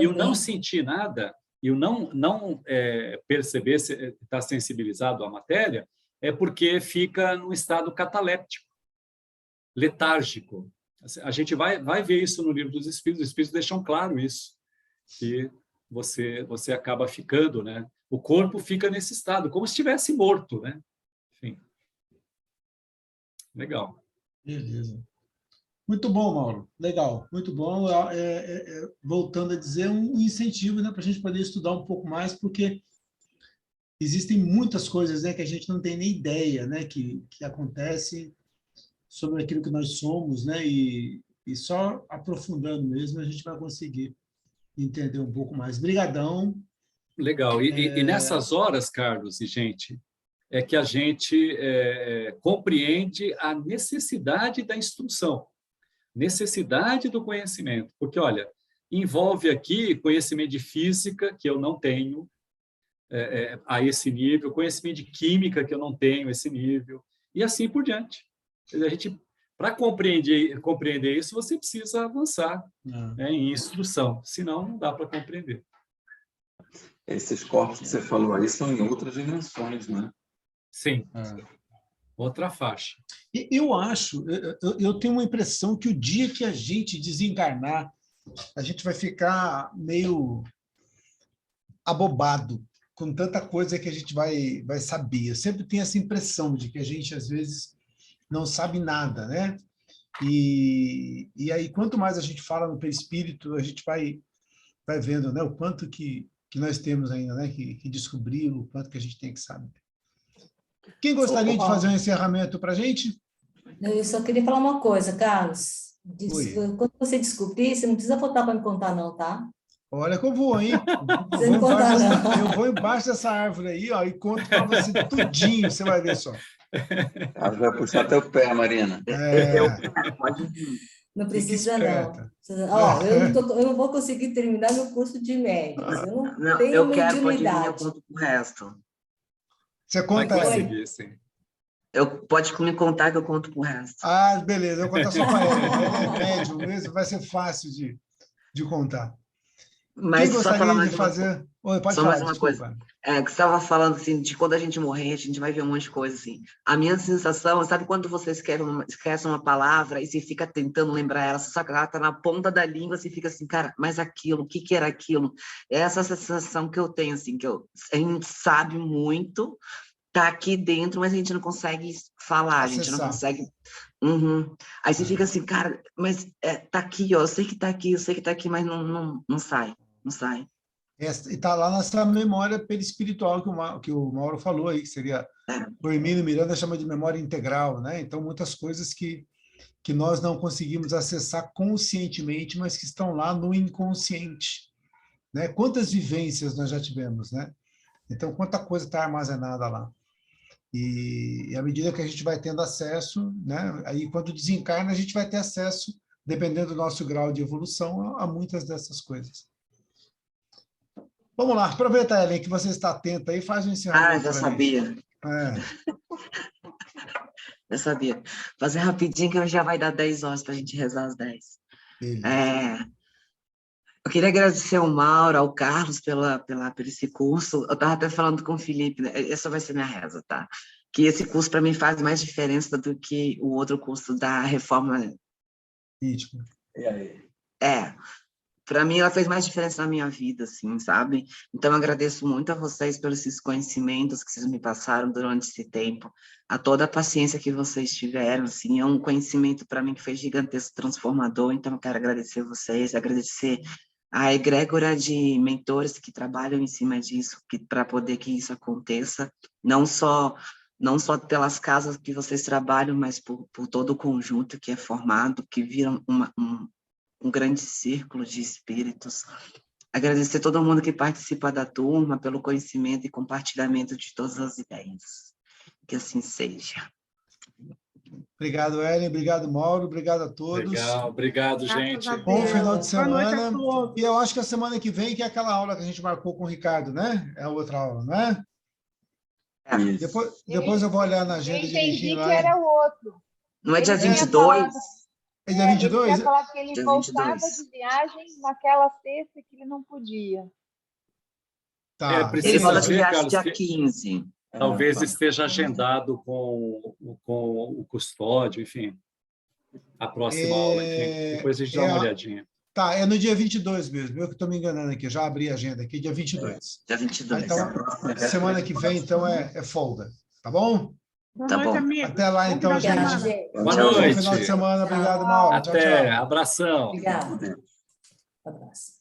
o não sentir nada, e o não perceber se está sensibilizado à matéria, é porque fica num estado cataléptico, letárgico. A gente vai ver isso no livro dos Espíritos. Os Espíritos deixam claro isso, que você acaba ficando, né? O corpo fica nesse estado, como se estivesse morto, né? Enfim. Legal. Beleza. Muito bom, Mauro. Legal, muito bom. Voltando a dizer, um incentivo, né, para a gente poder estudar um pouco mais, porque existem muitas coisas, né, que a gente não tem nem ideia, né, que acontecem sobre aquilo que nós somos, né, e só aprofundando mesmo a gente vai conseguir entender um pouco mais. Brigadão. Legal. E nessas horas, Carlos e gente, é que a gente compreende a necessidade da instrução, necessidade do conhecimento. Porque, olha, envolve aqui conhecimento de física, que eu não tenho a esse nível, conhecimento de química, que eu não tenho esse nível, e assim por diante. A gente, para compreender isso, você precisa avançar, né, em instrução, senão não dá para compreender. Esses corpos que você falou aí são em outras dimensões, né? Sim, outra faixa. Eu acho, eu tenho uma impressão que o dia que a gente desencarnar, a gente vai ficar meio abobado com tanta coisa que a gente vai saber. Eu sempre tenho essa impressão de que a gente, às vezes, não sabe nada, né? E aí, quanto mais a gente fala no perispírito, a gente vai vendo, né, o quanto que nós temos ainda, né, que descobrir, o quanto que a gente tem que saber. Quem gostaria de fazer um encerramento para a gente? Eu só queria falar uma coisa, Carlos. Oi. Quando você descobrir, você não precisa voltar para me contar, não, tá? Olha que eu vou, hein? Você não conta, não. Eu vou embaixo dessa árvore aí, ó, e conto para você tudinho, você vai ver só. Ela vai puxar teu pé, Marina. Não precisa, esperta. não. Ó, eu não vou conseguir terminar meu curso de médicos. Eu não Não, tenho eu quero, pode vir, eu mediunidade. conto pro resto. Você Vai conta aí. conseguir, sim. Pode me contar que eu conto pro resto. Ah, beleza, eu vou contar só para ele. Ele é médium mesmo, vai ser fácil de contar. Mas Quem só gostaria falar mais de uma fazer? Oi, pode Só falar, mais uma desculpa. coisa. Que você estava falando assim, de quando a gente morrer, a gente vai ver um monte de coisa assim. A minha sensação, sabe quando você esquece uma palavra e você fica tentando lembrar ela, só que ela está na ponta da língua, você fica assim, cara, mas aquilo, o que que era aquilo? É essa sensação que eu tenho, assim, a gente sabe muito, tá aqui dentro, mas a gente não consegue falar, a gente não Acessar. consegue... Uhum. Aí você fica assim, cara, mas tá aqui, ó, eu sei que tá aqui, mas não sai, não sai. E está lá nessa memória perispiritual que o Mauro falou aí, que seria, o Hermínio Miranda chama de memória integral, né? Então, muitas coisas que nós não conseguimos acessar conscientemente, mas que estão lá no inconsciente, né? Quantas vivências nós já tivemos, né? Então, quanta coisa está armazenada lá. E à medida que a gente vai tendo acesso, né? Aí, quando desencarna, a gente vai ter acesso, dependendo do nosso grau de evolução, a muitas dessas coisas. Vamos lá, aproveita, Ellen, que você está atenta aí, faz um encerramento. Já sabia. Eu sabia. Fazer rapidinho, que já vai dar 10 horas para a gente rezar às 10. Eu queria agradecer ao Mauro, ao Carlos por esse curso. Eu estava até falando com o Felipe, né? Essa vai ser minha reza, tá? Que esse curso, para mim, faz mais diferença do que o outro curso da reforma. Íntima. E aí? Para mim, ela fez mais diferença na minha vida, assim, sabe? Então, eu agradeço muito a vocês pelos esses conhecimentos que vocês me passaram durante esse tempo, a toda a paciência que vocês tiveram, assim, é um conhecimento para mim que foi gigantesco, transformador, então eu quero agradecer a vocês, agradecer a egrégora de mentores que trabalham em cima disso, para poder que isso aconteça, não só pelas casas que vocês trabalham, mas por todo o conjunto que é formado, que viram um grande círculo de espíritos. Agradecer a todo mundo que participa da turma pelo conhecimento e compartilhamento de todas as ideias. Que assim seja. Obrigado, Ellen. Obrigado, Mauro. Obrigado a todos. Legal, obrigado, gente. Bom final de Boa noite a semana. todos. E eu acho que a semana que vem, que é aquela aula que a gente marcou com o Ricardo, né? É a outra aula, não é? Depois eu vou olhar na agenda Eu entendi direitinho que lá. era o outro. Não é dia Ele tinha 22? É dia 22? Ele tinha falado que ele Dia voltava 22. de viagem naquela sexta que ele não podia. Tá. Precisa Ele falou que ver, viaja Carlos, dia que 15. talvez esteja agendado com o custódio, enfim, a próxima aula, enfim. Depois a gente dá uma olhadinha. Tá, é no dia 22 mesmo. Eu que estou me enganando aqui, já abri a agenda aqui, dia 22. Dia 22. Então, semana que vem, então, é folga. Tá bom? Boa Tá noite, bom. amigo. Até lá, então, Bom final de gente. semana. gente. Boa Bom noite. final de semana. Obrigado, Mauro. Tchau, Até. tchau. Abração. Obrigada. Abraço.